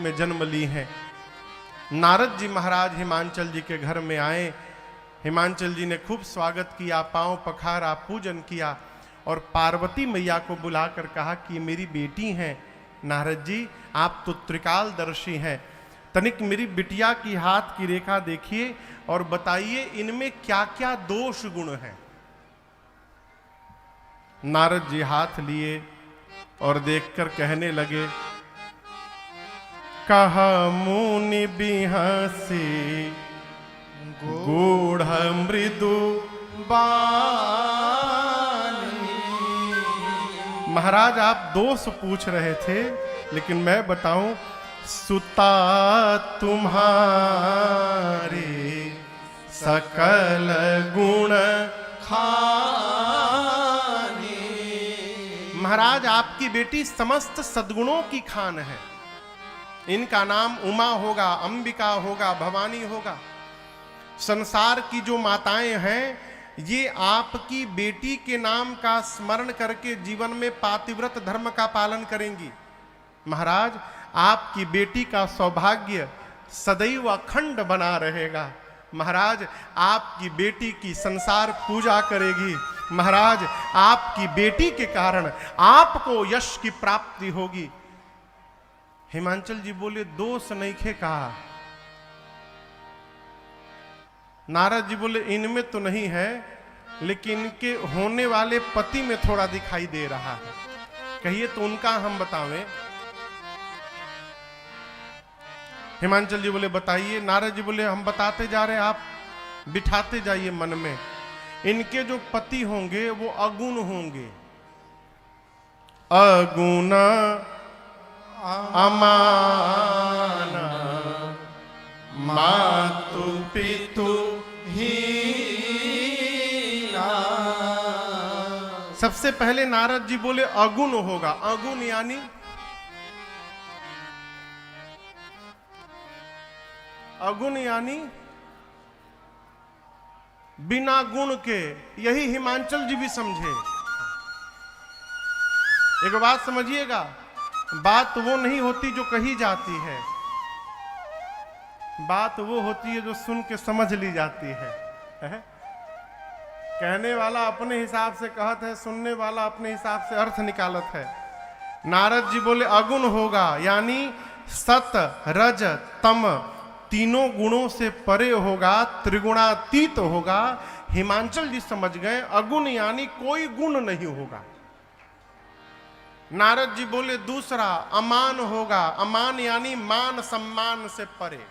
में जन्म ली हैं। नारद जी महाराज हिमांचल जी के घर में आए। हिमांचल जी ने खूब स्वागत किया, पांव पखारा, पूजन किया और पार्वती मैया को बुलाकर कहा कि मेरी बेटी हैं नारद जी, आप तो त्रिकालदर्शी हैं, तनिक मेरी बिटिया की हाथ की रेखा देखिए और बताइए इनमें क्या क्या दोष गुण हैं। नारद जी हाथ लिए और देखकर कहने लगे, कहा मुनि बिहसी गूढ़ मृदु बानी। महाराज आप दोष पूछ रहे थे, लेकिन मैं बताऊं, सुता तुम्हारे सकल गुण खानी। महाराज आपकी बेटी समस्त सद्गुणों की खान है। इनका नाम उमा होगा, अंबिका होगा, भवानी होगा। संसार की जो माताएं हैं ये आपकी बेटी के नाम का स्मरण करके जीवन में पातिव्रत धर्म का पालन करेंगी। महाराज आपकी बेटी का सौभाग्य सदैव अखंड बना रहेगा। महाराज आपकी बेटी की संसार पूजा करेगी। महाराज आपकी बेटी के कारण आपको यश की प्राप्ति होगी। हिमांचल जी बोले, दोष नहीं खे कहा। नारद जी बोले, इनमें तो नहीं है, लेकिन इनके होने वाले पति में थोड़ा दिखाई दे रहा है। कहिए तो उनका हम बतावें। हिमांचल जी बोले, बताइए। नारद जी बोले, हम बताते जा रहे हैं, आप बिठाते जाइए मन में। इनके जो पति होंगे वो अगुण होंगे। अगुण अमान मातु पितु हीना। सबसे पहले नारद जी बोले अगुण होगा। अगुण यानी बिना गुण के। यही हिमांचल जी भी समझे। एक बात समझिएगा, बात वो नहीं होती जो कही जाती है, बात वो होती है जो सुन के समझ ली जाती है। कहने वाला अपने हिसाब से कहत है, सुनने वाला अपने हिसाब से अर्थ निकालत है। नारद जी बोले अगुण होगा, यानी सत रज तम तीनों गुणों से परे होगा, त्रिगुणातीत होगा। हिमांचल जी समझ गए अगुण यानी कोई गुण नहीं होगा। नारद जी बोले दूसरा अमान होगा। अमान यानी मान सम्मान से परे।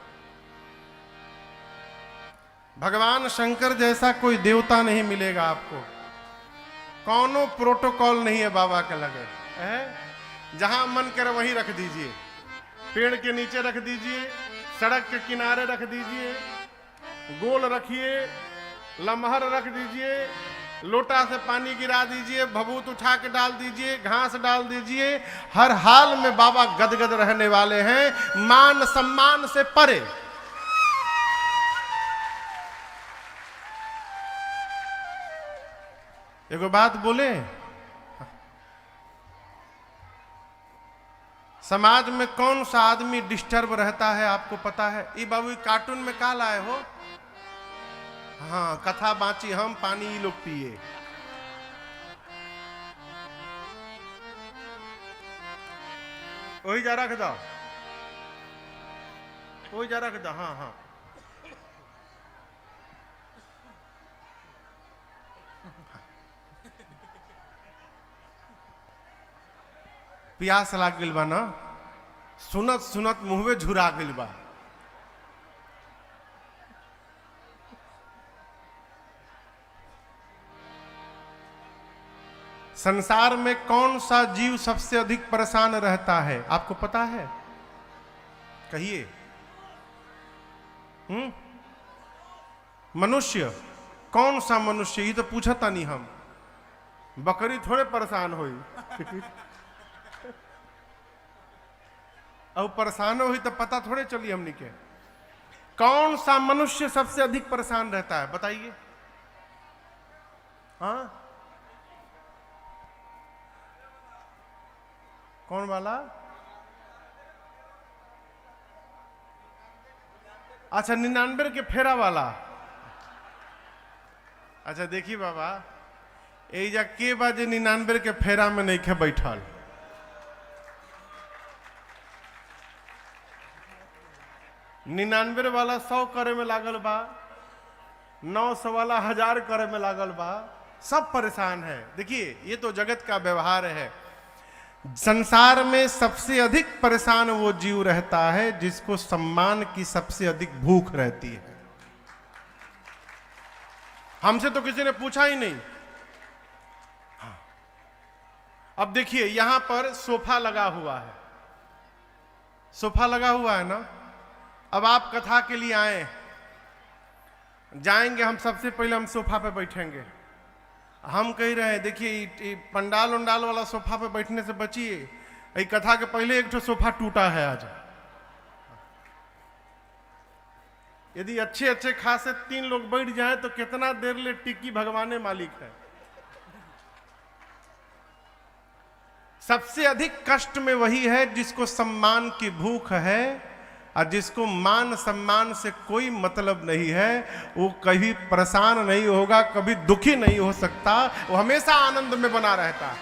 भगवान शंकर जैसा कोई देवता नहीं मिलेगा आपको। कौनो प्रोटोकॉल नहीं है बाबा के लगे। जहां मन करे वहीं रख दीजिए, पेड़ के नीचे रख दीजिए, सड़क के किनारे रख दीजिए, गोल रखिए, लमहर रख दीजिए, लोटा से पानी गिरा दीजिए, भभूत उठा के डाल दीजिए, घास डाल दीजिए। हर हाल में बाबा गदगद रहने वाले हैं, मान सम्मान से परे। एगो बात बोले, समाज में कौन सा आदमी डिस्टर्ब रहता है आपको पता है? ये बाबू कार्टून में का लाए हो? हाँ, कथा बाँची हम, पानी ये लोग पिए। वही जा रख दो, वही जा रख दो। हाँ हाँ, प्यास लाग गइल बा ना, सुनत सुनत मुंहवे झुरा गइल बा। संसार में कौन सा जीव सबसे अधिक परेशान रहता है आपको पता है? कहिए। मनुष्य। कौन सा मनुष्य? ये तो पूछता नहीं हम। बकरी थोड़े परेशान हुई। अब परेशान हुई तो पता थोड़े चली हमनी के। कौन सा मनुष्य सबसे अधिक परेशान रहता है बताइए? हाँ, कौन वाला? अच्छा 99 के फेरा वाला। अच्छा देखिए बाबा, एजा के बाजे 99 के फेरा में नहीं खे बैठल। निन्यानवे वाला 100 करे में लागल बा, 900 वाला 1000 करे में लागल बा, सब परेशान है। देखिए ये तो जगत का व्यवहार है। संसार में सबसे अधिक परेशान वो जीव रहता है जिसको सम्मान की सबसे अधिक भूख रहती है। हमसे तो किसी ने पूछा ही नहीं। हाँ। अब देखिए यहां पर सोफा लगा हुआ है, सोफा लगा हुआ है ना। अब आप कथा के लिए आए, जाएंगे हम, सबसे पहले हम सोफा पे बैठेंगे। हम कह रहे हैं देखिए पंडाल उंडाल वाला सोफा पे बैठने से बचिए, ये कथा के पहले एक तो सोफा टूटा है आज। यदि अच्छे अच्छे खासे 3 लोग बैठ जाएं तो कितना देर ले टिकी भगवाने मालिक है। सबसे अधिक कष्ट में वही है जिसको सम्मान की भूख है, और जिसको मान सम्मान से कोई मतलब नहीं है, वो कभी परेशान नहीं होगा, कभी दुखी नहीं हो सकता, वो हमेशा आनंद में बना रहता है।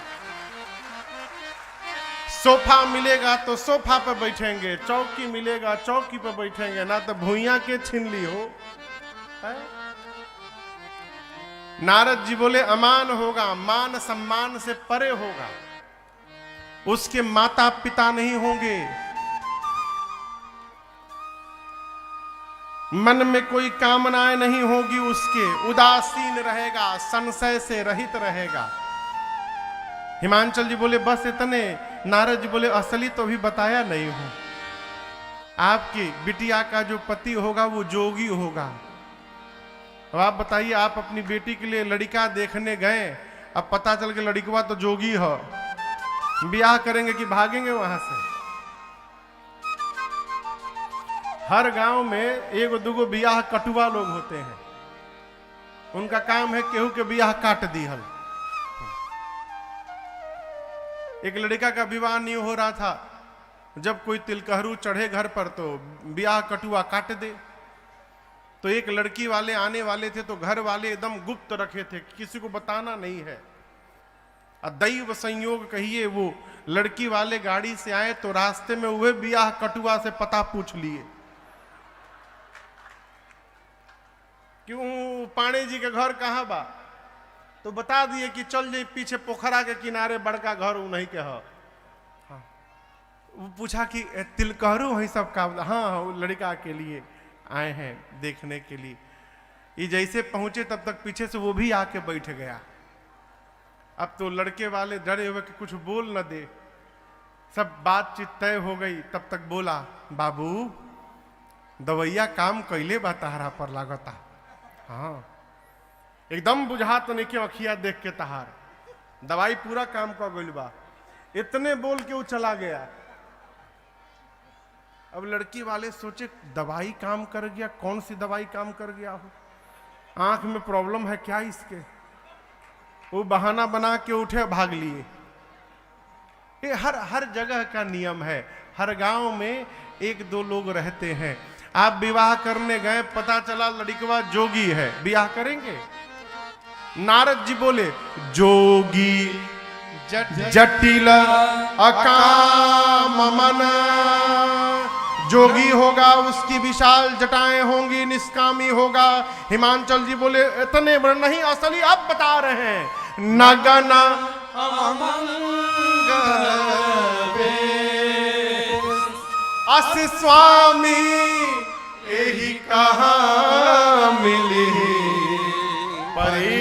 सोफा मिलेगा तो सोफा पे बैठेंगे, चौकी मिलेगा चौकी पे बैठेंगे, ना तो भूइया के छीन ली हो है? नारद जी बोले अमान होगा, मान सम्मान से परे होगा, उसके माता पिता नहीं होंगे, मन में कोई कामनाएं नहीं होगी उसके, उदासीन रहेगा, संशय से रहित रहेगा। हिमांचल जी बोले बस इतने। नारद जी बोले असली तो भी बताया नहीं हूं, आपकी बिटिया का जो पति होगा वो जोगी होगा। अब आप बताइए, आप अपनी बेटी के लिए लड़का देखने गए, अब पता चल के लड़कवा तो जोगी है, ब्याह करेंगे कि भागेंगे वहां से? हर गांव में 1-2 बियाह कटुआ लोग होते हैं, उनका काम है केहू के बियाह काट दिहल। एक लड़का का विवाह नहीं हो रहा था, जब कोई तिलकहरू चढ़े घर पर तो बियाह कटुआ काट दे। तो एक लड़की वाले आने वाले थे तो घर वाले एकदम गुप्त रखे थे, किसी को बताना नहीं है। दैव संयोग कहिए, वो लड़की वाले गाड़ी से आए तो रास्ते में हुए बियाह कटुआ से पता पूछ लिए, क्यों पाणे जी के घर कहाँ बा? तो बता दिए कि चल जाए पीछे पोखरा के किनारे बड़का घर उन्हीं के है। हाँ। वो पूछा कि तिलकहरू वही सब का? हाँ वो लड़का के लिए आए हैं देखने के लिए। ये जैसे पहुंचे तब तक पीछे से वो भी आके बैठ गया। अब तो लड़के वाले डरे हुए कि कुछ बोल न दे, सब बातचीत तय हो गई। तब तक बोला बाबू दवैया काम कैले बा तहारा पर लागता। हाँ एकदम बुझात नहीं कि अखिया देख के तहार दवाई पूरा काम कर गइल बा। इतने बोल के वो चला गया। अब लड़की वाले सोचे दवाई काम कर गया, कौन सी दवाई काम कर गया हो, आंख में प्रॉब्लम है क्या इसके? वो बहाना बना के उठे भाग लिए। ये हर जगह का नियम है, हर गांव में 1-2 लोग रहते हैं। आप विवाह करने गए, पता चला लड़कवा जोगी है, विवाह करेंगे? नारद जी बोले जोगी जटिल अकाम मन, जोगी होगा उसकी विशाल जटाएं होंगी, निष्कामी होगा। हिमांचल जी बोले इतने बड़े नहीं, असली अब बता रहे हैं। नगन अस स्वामी यही कहाँ मिली परी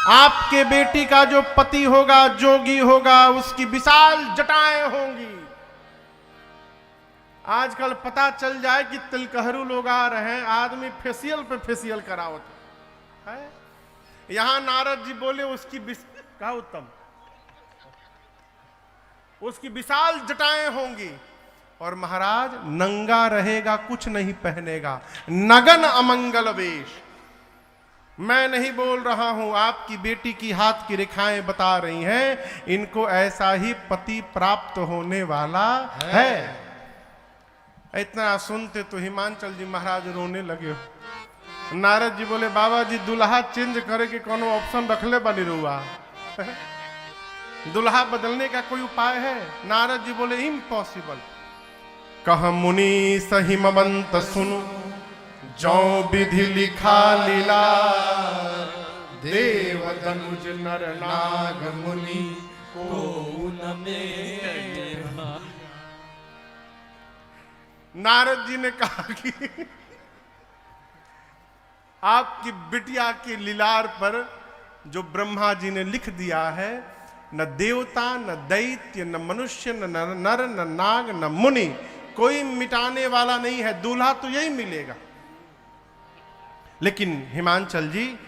आपके बेटी का जो पति होगा जोगी होगा, उसकी विशाल जटाएं होंगी। आजकल पता चल जाए कि तिलकहरू लोग आ रहे हैं, आदमी फेशियल पे फेशियल करावत है। यहां नारद जी बोले उसकी का उत्तम, उसकी विशाल जटाएं होंगी और महाराज नंगा रहेगा, कुछ नहीं पहनेगा, नगन अमंगल वेश। मैं नहीं बोल रहा हूं, आपकी बेटी की हाथ की रेखाएं बता रही हैं, इनको ऐसा ही पति प्राप्त होने वाला है। इतना सुनते तो हिमांचल जी महाराज रोने लगे। नारद जी बोले, बाबा जी दुल्हा चेंज करे के कोनो ऑप्शन रखले बनी रुआ? दुल्हा बदलने का कोई उपाय है? नारद जी बोले, इम्पॉसिबल। कह मुनि सहिमवंत सुनु, जो विधि लिखा लीला, देव धनुज नर नाग मुनि को न मेरा। नारद जी ने कहा कि आपकी बिटिया के लीलार पर जो ब्रह्मा जी ने लिख दिया है, न देवता न दैत्य न मनुष्य न नर न नाग न मुनि, कोई मिटाने वाला नहीं है। दूल्हा तो यही मिलेगा। लेकिन हिमांचल जी,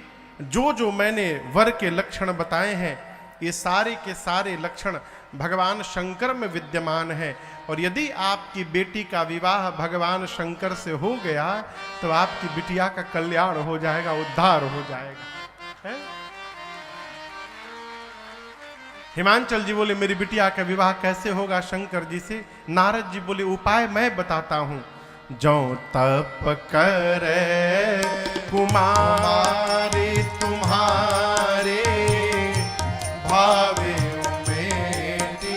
जो जो मैंने वर के लक्षण बताए हैं, ये सारे के सारे लक्षण भगवान शंकर में विद्यमान है। और यदि आपकी बेटी का विवाह भगवान शंकर से हो गया तो आपकी बिटिया का कल्याण हो जाएगा, उद्धार हो जाएगा। है? हिमांचल जी बोले, मेरी बिटिया का विवाह कैसे होगा शंकर जी से? नारद जी बोले, उपाय मैं बताता हूं। जो तप करे कुमारी तुम्हारे, भावे उमेटी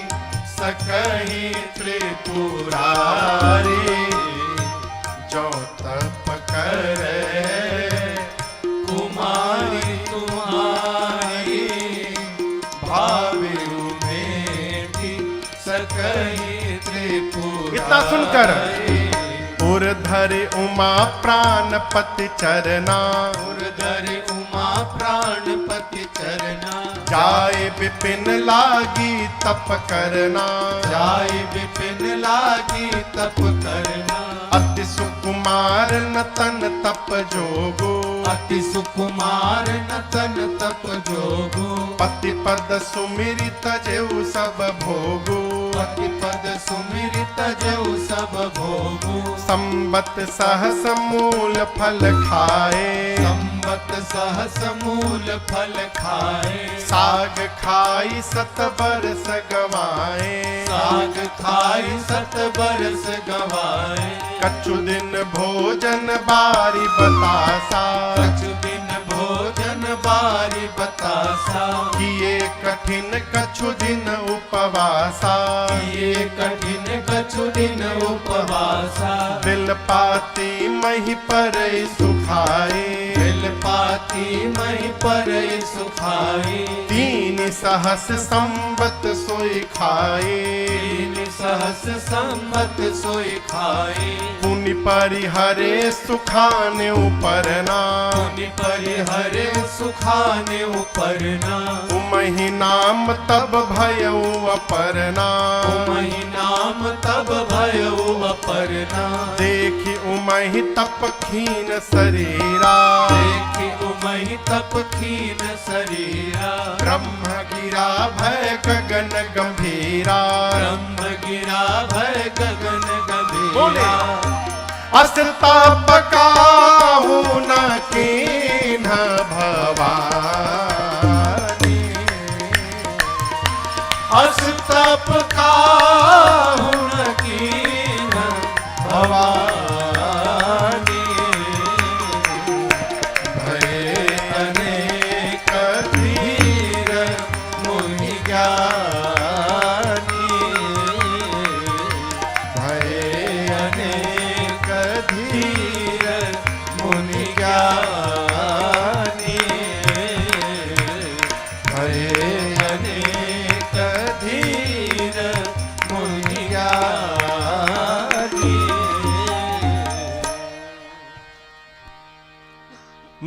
सकहि त्रिपुरारी। जो तप करे कुमारी तुम्हारी, भावे उमेटी सकहि त्रिपुरारी। इतना सुनकर उर्धर उमा प्राणपति चरना, उर्धर उमा प्राणपति चरना। जाए विपिन लागी तप करना, जाए विपिन लागी तप करना। अति सुकुमार नतन तप जोगो, अति सुकुमार नतन तप जोगो। पति पद सुमिरित जेउ सब भोगो, पति पद सुमिरित जेउ सब भोगो। संबत सहस मूल फल खाए, संबत सहस मूल फल खाए। साग खाई सत बरस गवाए, साग खाई सत बरस गवाए। कछु दिन भोजन बारी बतासा, कछु दिन भोजन बारी बतासा। किए कठिन कछु दिन उपवासा, किए कठिन कछु दिन उपवासा। बिल पाती मही पर सुखाए, बिल पाती मही पर सुखाए। तीन सहस संवत सोई खाए, तीन सहस संवत सोई खाए। पुनि परिहरे सुखाने उपरना, पुनि परिहरे सुखाने उपरना। उमहि नाम तब भयउ अपरना, उमहि नाम तब भयउ अपरना। देखि उमहि तप खीन शरीरा, देखि उमहि तप खीन शरीरा। ब्रह्म गिरा भय गगन गंभीरा, ब्रह्म गिरा भय गगन गंभीरा। अस्ताप काहू न कीन्ह भवानी, अस्ताप काहू न कीन्ह भवानी। भय अनेक धीर मुनि ज्ञानी, भय अनेक धीर मुनि ज्ञानी, भय अनेक धीर मुनि ज्ञानी।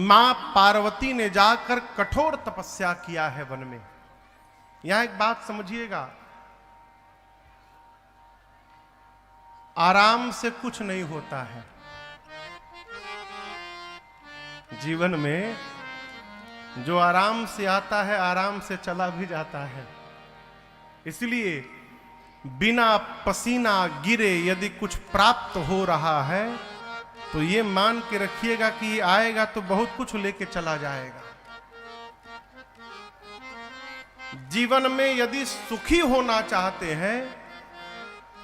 मां पार्वती ने जाकर कठोर तपस्या किया है वन में। यहां एक बात समझिएगा, आराम से कुछ नहीं होता है जीवन में। जो आराम से आता है आराम से चला भी जाता है। इसलिए बिना पसीना गिरे यदि कुछ प्राप्त हो रहा है तो ये मान के रखिएगा कि ये आएगा तो बहुत कुछ लेके चला जाएगा। जीवन में यदि सुखी होना चाहते हैं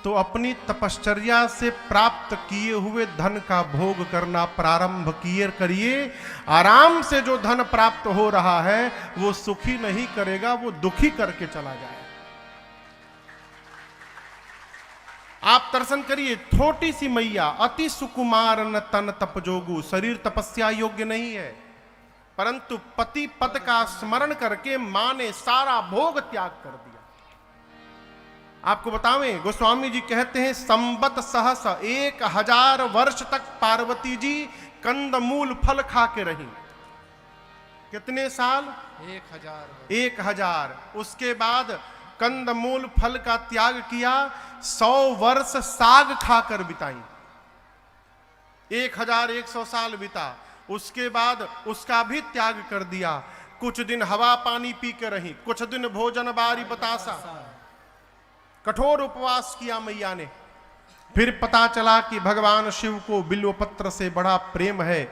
तो अपनी तपश्चर्या से प्राप्त किए हुए धन का भोग करना प्रारंभ करिए। आराम से जो धन प्राप्त हो रहा है वो सुखी नहीं करेगा, वो दुखी करके चला जाएगा। आप दर्शन करिए, छोटी सी मैया, अति सुकुमार न तन तपजोगु, शरीर तपस्या योग्य नहीं है, परंतु पति पद का स्मरण करके मां ने सारा भोग त्याग कर दिया। आपको बतावें, गोस्वामी जी कहते हैं संबत सहस 1000 वर्ष तक पार्वती जी कंदमूल फल खा के रही। कितने साल? 1000। उसके बाद कंदमूल फल का त्याग किया, 100 वर्ष साग खाकर बिताई। 1100 साल बिता। उसके बाद उसका भी त्याग कर दिया। कुछ दिन हवा पानी पी के रही, कुछ दिन भोजन बारी बतासा, कठोर उपवास किया मैया ने। फिर पता चला कि भगवान शिव को बिल्वपत्र से बड़ा प्रेम है।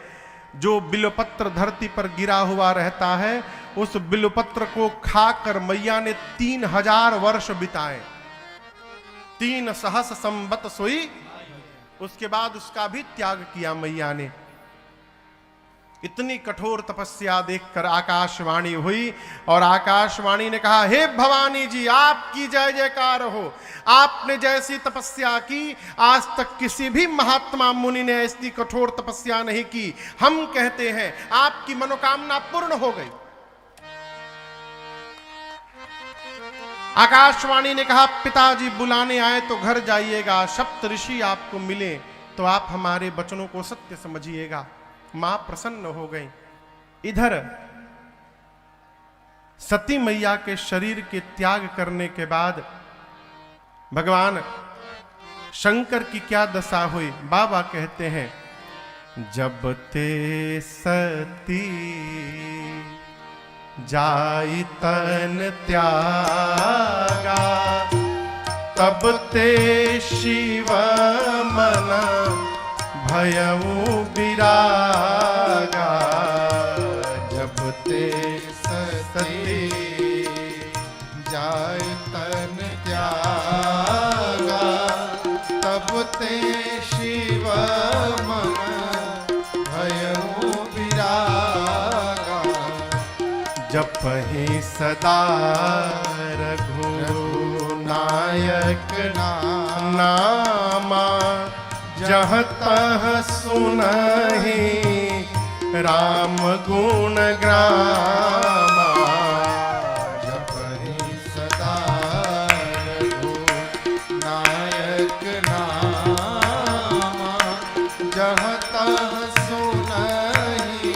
जो बिल्वपत्र धरती पर गिरा हुआ रहता है, उस बिल्वपत्र को खाकर मैया ने 3000 वर्ष बिताए। 3 सहस संबत सोई। उसके बाद उसका भी त्याग किया मैया ने। इतनी कठोर तपस्या देखकर आकाशवाणी हुई और आकाशवाणी ने कहा, हे भवानी जी, आपकी जय जयकार हो। आपने जैसी तपस्या की आज तक किसी भी महात्मा मुनि ने ऐसी कठोर तपस्या नहीं की। हम कहते हैं आपकी मनोकामना पूर्ण हो गई। आकाशवाणी ने कहा, पिताजी बुलाने आए तो घर जाइएगा, सप्त ऋषि आपको मिले तो आप हमारे वचनों को सत्य समझिएगा। मां प्रसन्न हो गई। इधर सती मैया के शरीर के त्याग करने के बाद भगवान शंकर की क्या दशा हुई? बाबा कहते हैं, जब ते सती जाई तन त्यागा, तब ते शिव मना भयऊ विरागा। जब ते सती जाय तन त्यागा, तब ते शिव मन भयऊ विरागा। जपहि सदा रघुनायक नामा, जहाँ तह सुनहि राम गुण ग्रामा। जपहि सदा रघुनायक नामा, जहाँ तह सुनहि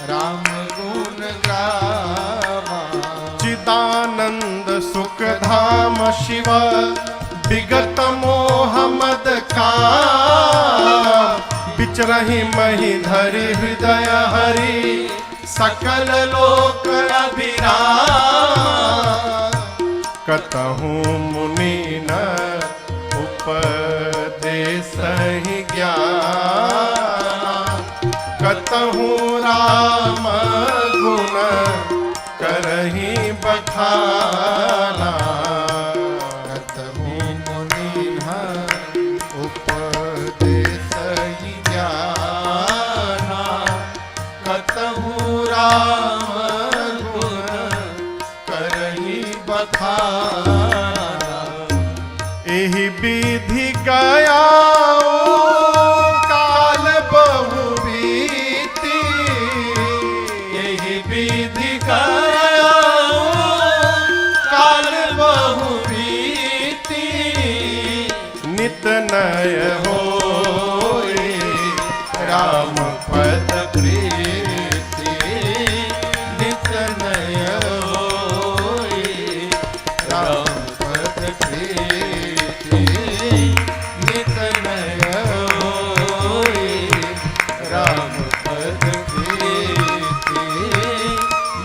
राम गुण ग्रामा। चिदानंद सुख धाम शिव विगत मोह मद का, बिचरहि मही धरि हृदय हरि सकल लोक अभिराम। कतहु मुनि न उपदेसहि ज्ञान, कतहु राम गुण करहि बखाना। एहि विधि गया काल बहु बीती, एहि विधि गया काल बहु बीती। नित नय होए राम पद प्रीति, नित नय होए राम पद प्रीति, नित नय होए राम पद प्रीति,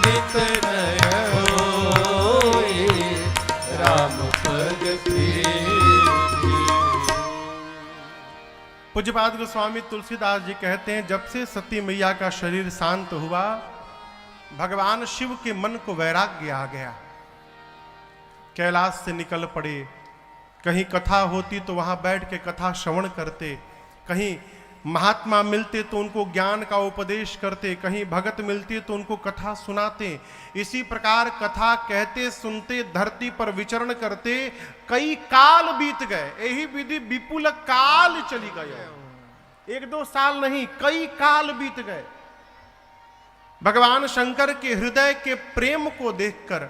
नित नय होए राम पद प्रीति। पूज्यपाद गोस्वामी तुलसीदास जी कहते हैं, जब से सती मैया का शरीर शांत हुआ, भगवान शिव के मन को वैराग्य आ गया। कैलाश से निकल पड़े, कहीं कथा होती तो वहां बैठ के कथा श्रवण करते, कहीं महात्मा मिलते तो उनको ज्ञान का उपदेश करते, कहीं भगत मिलते तो उनको कथा सुनाते। इसी प्रकार कथा कहते सुनते धरती पर विचरण करते कई काल बीत गए। यही विधि विपुल काल चली गए, 1-2 साल नहीं, कई काल बीत गए। भगवान शंकर के हृदय के प्रेम को देखकर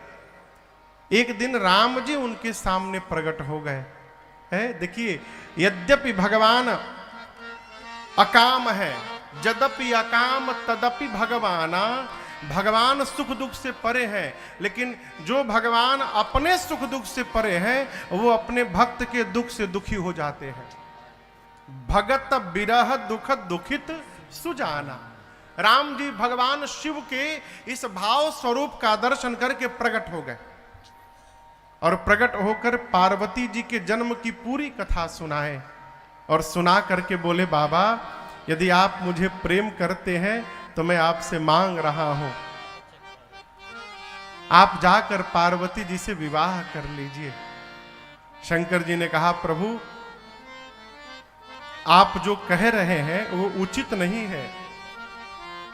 एक दिन राम जी उनके सामने प्रकट हो गए हैं। देखिए, यद्यपि भगवान अकाम है, यद्यपि अकाम तदपि भगवाना, भगवान सुख दुख से परे हैं, लेकिन जो भगवान अपने सुख दुख से परे हैं वो अपने भक्त के दुख से दुखी हो जाते हैं। भगत बिरह दुख दुखित सुजाना। राम जी भगवान शिव के इस भाव स्वरूप का दर्शन करके प्रकट हो गए और प्रकट होकर पार्वती जी के जन्म की पूरी कथा सुनाए और सुना करके बोले, बाबा यदि आप मुझे प्रेम करते हैं तो मैं आपसे मांग रहा हूं, आप जाकर पार्वती जी से विवाह कर लीजिए। शंकर जी ने कहा, प्रभु आप जो कह रहे हैं वो उचित नहीं है,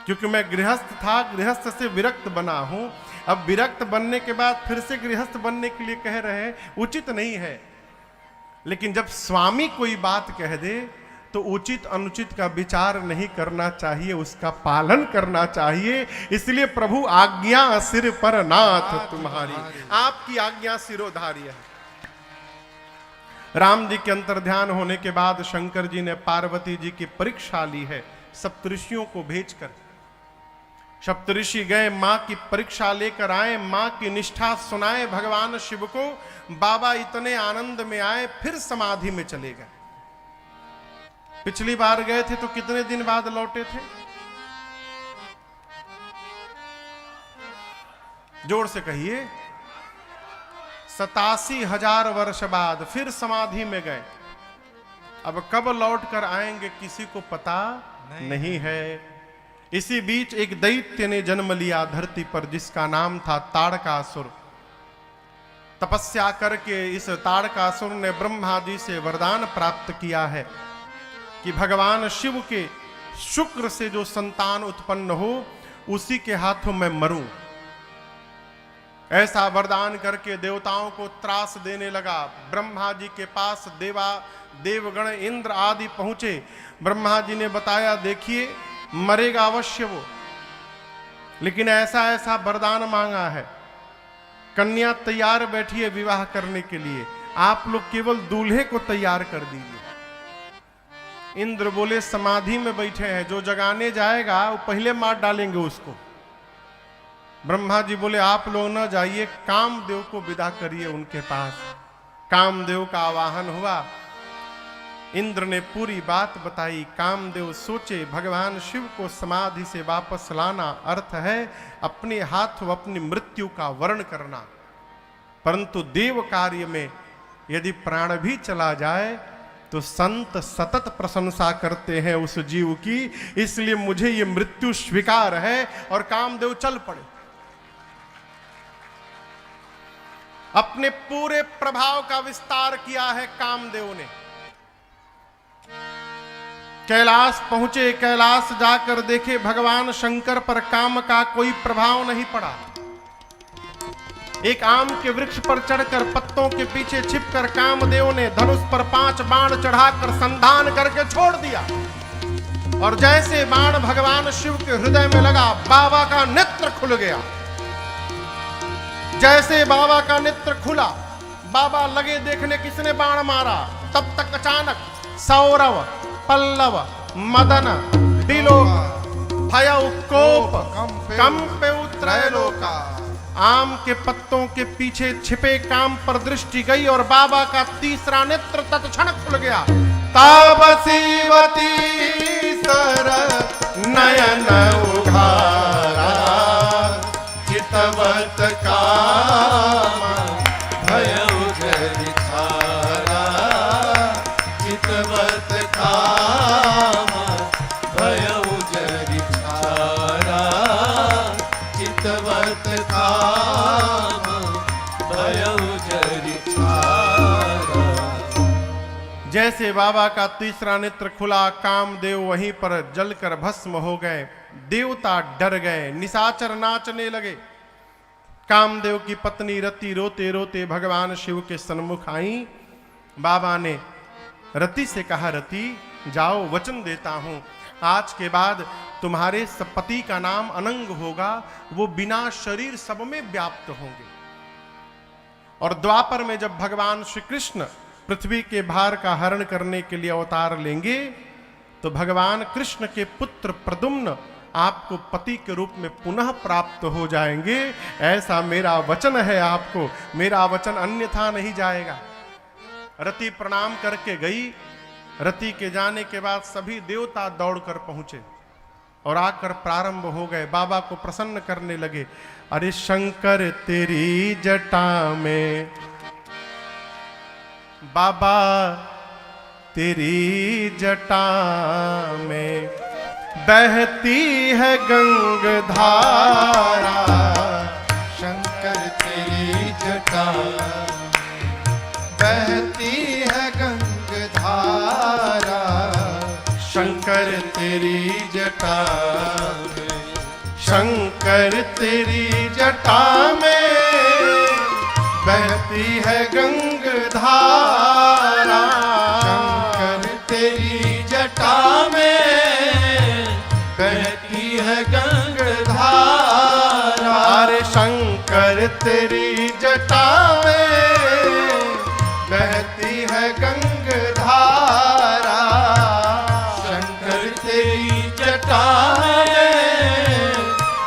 क्योंकि मैं गृहस्थ था, गृहस्थ से विरक्त बना हूं। अब विरक्त बनने के बाद फिर से गृहस्थ बनने के लिए कह रहे हैं, उचित नहीं है। लेकिन जब स्वामी कोई बात कह दे तो उचित अनुचित का विचार नहीं करना चाहिए, उसका पालन करना चाहिए। इसलिए प्रभु आज्ञा सिर पर नाथ तुम्हारी, आपकी आज्ञा सिरोधार्य है। राम जी के अंतर्ध्यान होने के बाद शंकर जी ने पार्वती जी की परीक्षा ली है सप्तऋषियों को भेजकर। सप्तऋषि गए, मां की परीक्षा लेकर आए, मां की निष्ठा सुनाए भगवान शिव को। बाबा इतने आनंद में आए, फिर समाधि में चले गए। पिछली बार गए थे तो कितने दिन बाद लौटे थे? जोर से कहिए। 87,000 वर्ष बाद फिर समाधि में गए। अब कब लौट कर आएंगे किसी को पता नहीं है। इसी बीच एक दैत्य ने जन्म लिया धरती पर, जिसका नाम था ताड़कासुर। तपस्या करके इस ताड़कासुर ने ब्रह्मा जी से वरदान प्राप्त किया है कि भगवान शिव के शुक्र से जो संतान उत्पन्न हो उसी के हाथों में मरूं। ऐसा वरदान करके देवताओं को त्रास देने लगा। ब्रह्मा जी के पास देवगण इंद्र आदि पहुंचे। ब्रह्मा जी ने बताया, देखिए मरेगा अवश्य वो, लेकिन ऐसा ऐसा वरदान मांगा है, कन्या तैयार बैठी है विवाह करने के लिए, आप लोग केवल दूल्हे को तैयार कर दीजिए। इंद्र बोले, समाधि में बैठे हैं, जो जगाने जाएगा वो पहले मार डालेंगे उसको। ब्रह्मा जी बोले, आप लोग न जाइए, कामदेव को विदा करिए उनके पास। कामदेव का आवाहन हुआ। इंद्र ने पूरी बात बताई। कामदेव सोचे, भगवान शिव को समाधि से वापस लाना अर्थ है अपने हाथों अपनी मृत्यु का वर्ण करना, परंतु देव कार्य में यदि प्राण भी चला जाए तो संत सतत प्रशंसा करते हैं उस जीव की, इसलिए मुझे ये मृत्यु स्वीकार है। और कामदेव चल पड़े। अपने पूरे प्रभाव का विस्तार किया है कामदेव ने। कैलाश पहुंचे, कैलाश जाकर देखे भगवान शंकर पर काम का कोई प्रभाव नहीं पड़ा। एक आम के वृक्ष पर चढ़कर पत्तों के पीछे छिपकर कामदेव ने धनुष पर 5 बाण चढ़ाकर संधान करके छोड़ दिया। और जैसे बाण भगवान शिव के हृदय में लगा, बाबा का नेत्र खुल गया। जैसे बाबा का नेत्र खुला, बाबा लगे देखने किसने बाण मारा। तब तक अचानक सौरव, पल्लव, मदन, बिलोक, भयउ, कोप, कंपेउ त्रैलोका। आम के पत्तों के पीछे छिपे काम पर दृष्टि गई और बाबा का तीसरा नेत्र तत्क्षण खुल गया। तब शिवती सर नयन उघारा, चितवत काम भयउ जरिधारा, चितवत काम जैसे बाबा का तीसरा नेत्र खुला, कामदेव वहीं पर जलकर भस्म हो गए। देवता डर गए, निशाचर नाचने लगे। कामदेव की पत्नी रति रोते रोते भगवान शिव के सन्मुख आई। बाबा ने रति से कहा, रति जाओ, वचन देता हूं, आज के बाद तुम्हारे पति का नाम अनंग होगा, वो बिना शरीर सब में व्याप्त होंगे। और द्वापर में जब भगवान श्री कृष्ण पृथ्वी के भार का हरण करने के लिए अवतार लेंगे, तो भगवान कृष्ण के पुत्र प्रद्युम्न आपको पति के रूप में पुनः प्राप्त हो जाएंगे। ऐसा मेरा वचन है आपको, मेरा वचन अन्यथा नहीं जाएगा। रति प्रणाम करके गई। रति के जाने के बाद सभी देवता दौड़कर पहुंचे और आकर प्रारंभ हो गए, बाबा को प्रसन्न करने लगे। अरे शंकर तेरी जटा में, बाबा तेरी जटा में बहती है गंगधारा। शंकर तेरी जटा बहती है गंगधारा। शंकर तेरी जटा में, शंकर तेरी जटा में बहती है गंगधारा। शंकर तेरी जटा में बहती है गंगधारा। अरे शंकर तेरी जटा में बहती है गंगधारा। शंकर तेरी जटा में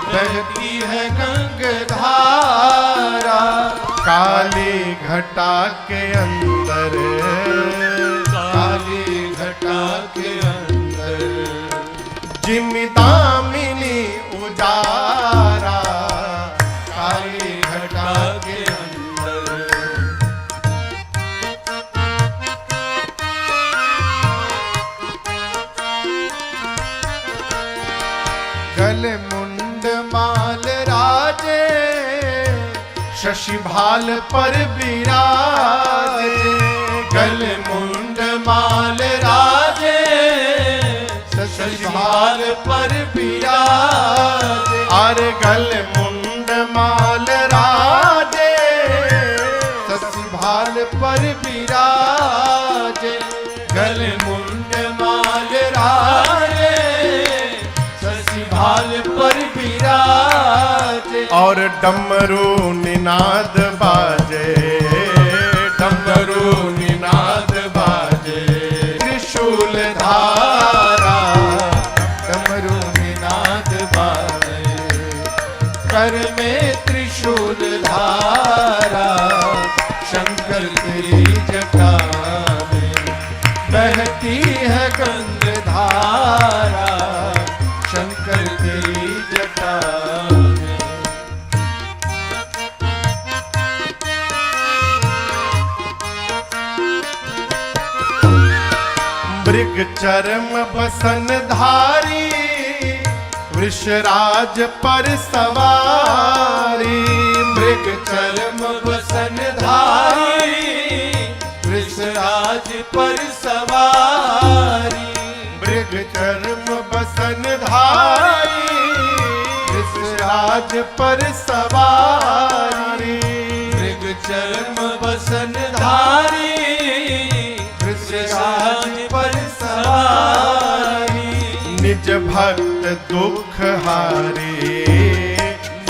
बहती है गंगधारा। काली घटा के अंदर, काली घटा के अंदर जिमिदामिनी उजारा। काली घटा के अंदर गल मुंड माल राजे शशि भाल पर विराजे। गल मुंड माल राजे शशि भाल पर विराजे। अरे गल मुंड माल राजे शशि भाल पर विराजे। गल मुंड माल राजे शशि भाल पर विराजे। और डमरू निनाद बाजे, डमरू निनाद बाजे। त्रिशूल धारा, डमरू निनाद बाजे। कर में त्रिशूल धारा। शंकर तेरी जटा में बहती है गंगधारा। शंकर तेरी जटा में मृग चरम बसन धारी, वृषराज पर सवारी। मृग चरम बसन धारी, वृषराज पर सवारी। मृग चरम बसन धारी, वृषराज पर सवारी। मृग चरम बसन धारी, वृषराज पर सवारी। निज भक्त दुख हारी,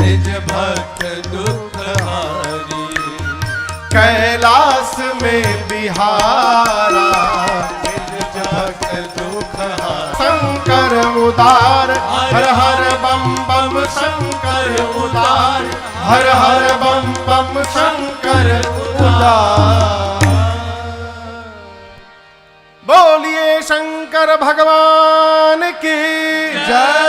निज भक्त दुख हारी। कैलाश में बिहारा। निज भक्त दुख हारी। शंकर उदार, हर हर बम बम शंकर उदार। हर हर बम बम शंकर उदार। बोलिए शंकर भगवान की जय।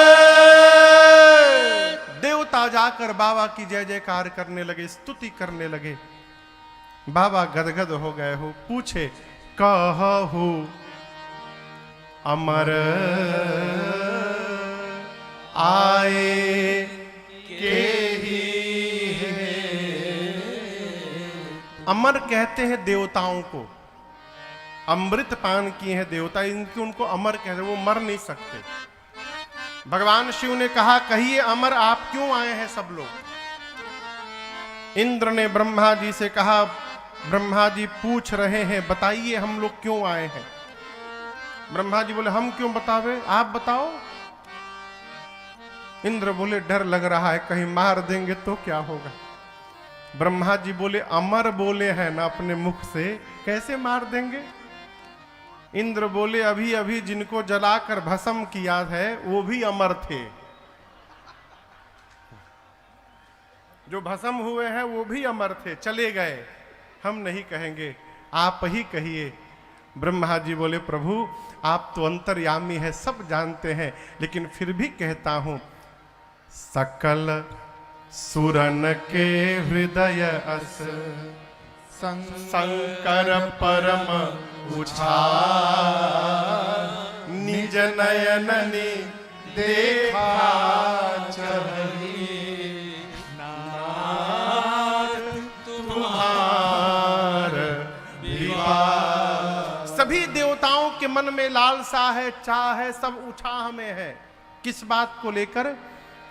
देवता जाकर बाबा की जय जयकार करने लगे, स्तुति करने लगे। बाबा गदगद हो गए हो, पूछे कहू अमर आए के ही। अमर कहते हैं देवताओं को, अमृत पान किए हैं देवता, इनकी उनको अमर कहते हैं, वो मर नहीं सकते। भगवान शिव ने कहा कहिए अमर आप क्यों आए हैं सब लोग। इंद्र ने ब्रह्मा जी से कहा ब्रह्मा जी पूछ रहे हैं बताइए हम लोग क्यों आए हैं। ब्रह्मा जी बोले हम क्यों बतावे, आप बताओ। इंद्र बोले डर लग रहा है कहीं मार देंगे तो क्या होगा। ब्रह्मा जी बोले अमर बोले हैं ना अपने मुख से, कैसे मार देंगे। इंद्र बोले अभी अभी जिनको जलाकर भस्म किया है वो भी अमर थे, जो भस्म हुए हैं वो भी अमर थे, चले गए, हम नहीं कहेंगे, आप ही कहिए। ब्रह्मा जी बोले प्रभु आप तो अंतर्यामी है, सब जानते हैं, लेकिन फिर भी कहता हूं सकल सुरन के हृदय अस शंकर परम उछा निज नयननि देखा चली नाथ तुम्हार विवाह। सभी देवताओं के मन में लालसा है, चाह है, सब उछाह में है। किस बात को लेकर?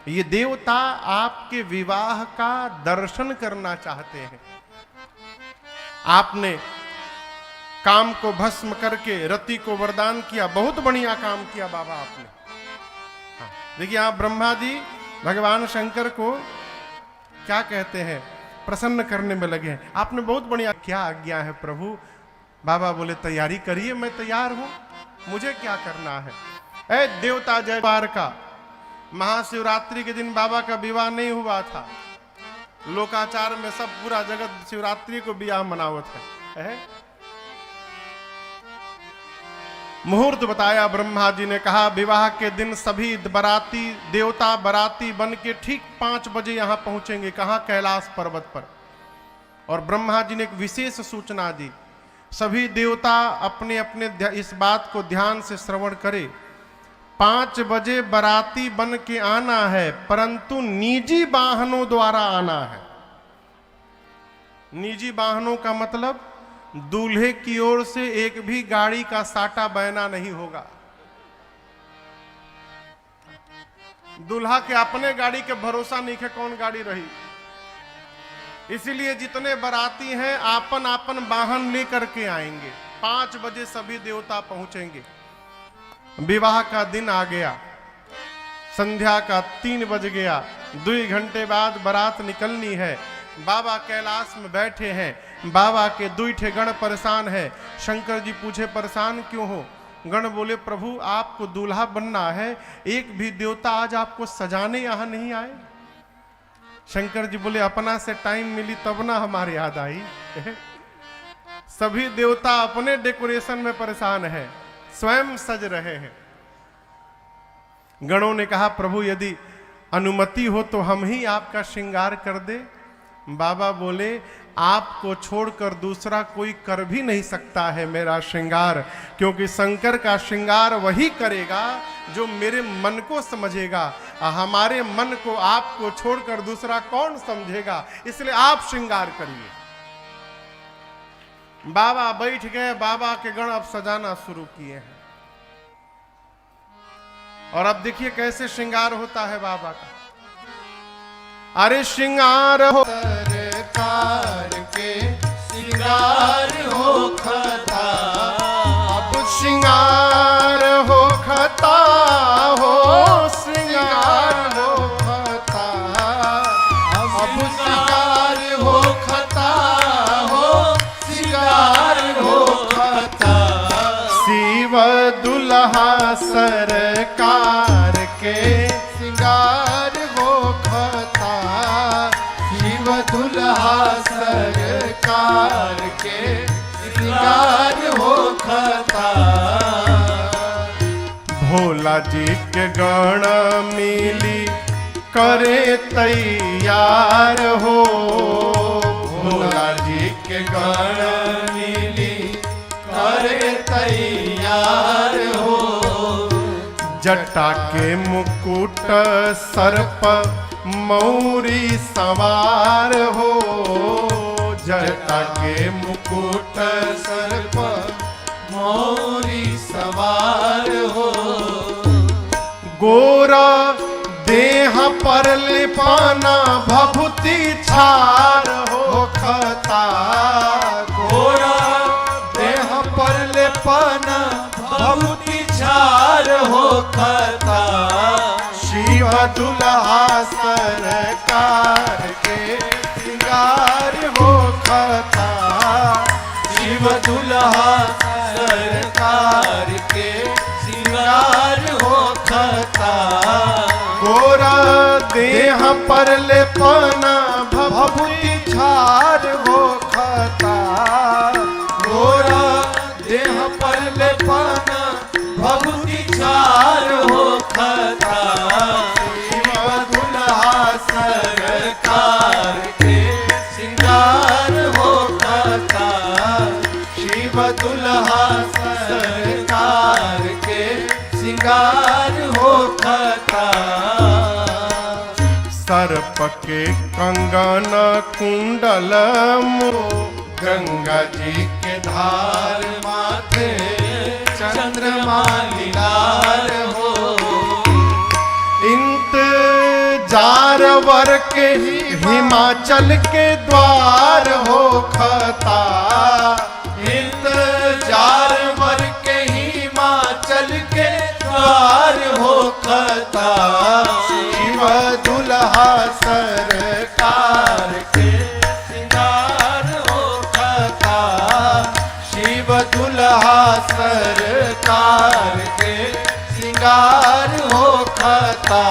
ये देवता आपके विवाह का दर्शन करना चाहते हैं। आपने काम को भस्म करके रति को वरदान किया, बहुत बढ़िया काम किया बाबा आपने। देखिए आप ब्रह्मा जी भगवान शंकर को क्या कहते हैं, प्रसन्न करने में लगे हैं। आपने बहुत बढ़िया, क्या आज्ञा है प्रभु। बाबा बोले तैयारी करिए, मैं तैयार हूं, मुझे क्या करना है। ऐ देवता जय बार का महाशिवरात्रि के दिन बाबा का विवाह नहीं हुआ था। लोकाचार में सब पूरा जगत शिवरात्रि को विवाह मनावत है। मुहूर्त बताया ब्रह्मा जी ने, कहा विवाह के दिन सभी बराती देवता बराती बन के ठीक 5 बजे यहां पहुंचेंगे। कहां? कैलाश पर्वत पर। और ब्रह्मा जी ने एक विशेष सूचना दी, सभी देवता अपने अपने इस बात को ध्यान से श्रवण करें। 5 बजे बराती बन के आना है, परंतु निजी वाहनों द्वारा आना है। निजी वाहनों का मतलब दूल्हे की ओर से एक भी गाड़ी का साटा बहना नहीं होगा। दूल्हा के अपने गाड़ी के भरोसा नहीं है कौन गाड़ी रही, इसीलिए जितने बराती हैं आपन आपन वाहन लेकर के आएंगे। 5 बजे सभी देवता पहुंचेंगे। विवाह का दिन आ गया, संध्या का 3 बज गया, 2 घंटे बाद बारात निकलनी है। बाबा कैलाश में बैठे हैं, बाबा के 2 ठे गण परेशान है। शंकर जी पूछे परेशान क्यों हो? गण बोले प्रभु आपको दूल्हा बनना है, एक भी देवता आज आपको सजाने यहां नहीं आए। शंकर जी बोले अपना से टाइम मिली तब ना हमारे याद आई। सभी देवता अपने डेकोरेशन में परेशान है, स्वयं सज रहे हैं। गणों ने कहा प्रभु यदि अनुमति हो तो हम ही आपका श्रृंगार कर दे। बाबा बोले आपको छोड़कर दूसरा कोई कर भी नहीं सकता है मेरा श्रृंगार, क्योंकि शंकर का श्रृंगार वही करेगा जो मेरे मन को समझेगा। हमारे मन को आपको छोड़कर दूसरा कौन समझेगा, इसलिए आप श्रृंगार करिए। बाबा बैठ गए, बाबा के गण अब सजाना शुरू किए हैं। और अब देखिए कैसे श्रृंगार होता है बाबा का। अरे श्रृंगार हो सरकार के श्रृंगार हो खता, अब श्रृंगार हो खता हो, श्रृंगार हो खता, अब श्रृंगार हो खता हो, श्रृंगार हो खता। शिव दुल्हा सरकार के श्रृंगार हो खता, शिव दुल्हा सरकार के श्रृंगार हो खता। भोला जी के गण मिली करे तैयार हो, भोला जी के गण मिली करे तैयार हो। जटा के मुकुट सर्प मौरी सवार हो, जटा के मुकुट सर्प गोरा देह पर लिपाना भभूति छार हो खता गोरा देह पर लेपना भभूति छार हो खता शिव दुल्हा सरकार के सिंगार हो खता शिव दुल्हा सरकार के सिंगार हो खता गोरा देह पर लेपना भभूति छार हो खता गोरा देह पर लेपना भभूति छार हो खता शिव दुल्हा सरकार के सिंगार हो खता शिव दुल्हा सरकार के सिंगार हो खता सर्प के कंगन कुंडल गंगा जी के धार माथे चंद्रमा लीलार हो इंतजार वर के हिमाचल के द्वार हो खता इंतजार वर के हिमाचल के द्वार हो खता शिव दुल्हा सरकार के सिंगार हो खता शिव दुल्हा सरकार के सिंगार हो खता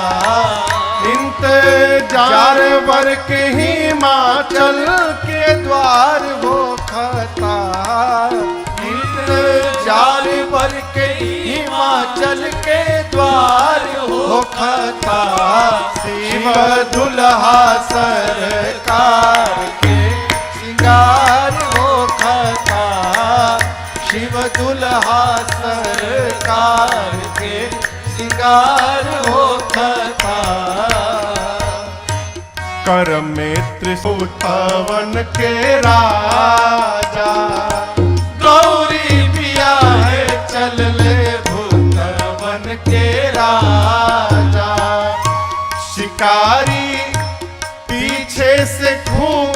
इंतजार वर के हिमाचल के द्वार हो खता इंतजार वर के हिमाचल के द्वार हो खता शिव दुल्हा सरकार के सिंगार हो खता शिव दुल्हा सरकार के सिंगार हो खता कर में त्रिशूलवन के राजा गौरी पिया है चल ले भूतवन के राजा शिकारी पीछे से खूब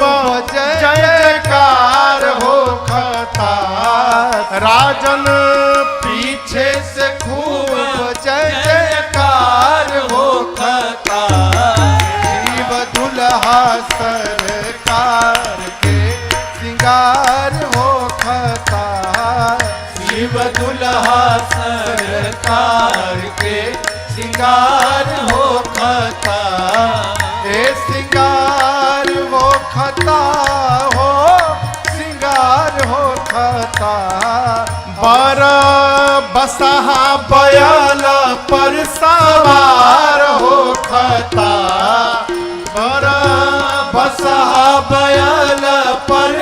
जय जयकार हो खता राजन पीछे से खूब जय जयकार हो खता शिव दुल्हा सरकार के सिंगार हो खता शिव दुल्हा सरकार के सिंगार हो खता ए सिंगार हो खता हो सिंगार हो खता बर बसहा बयल पर सवार हो खता बर बसहा बयल पर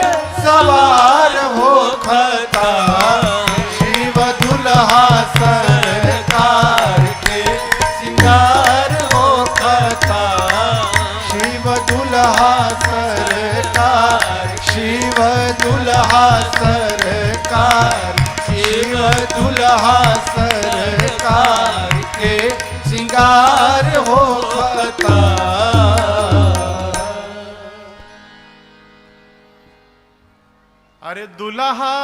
सवार हो खता शिव दुल्हा सरकार के सिंगार हो खता शिव दुल्हा सरकार शिव दुल्हा सरकार शिव दुल्हा सरकार के सिंगार हो खता अरे दुल्हा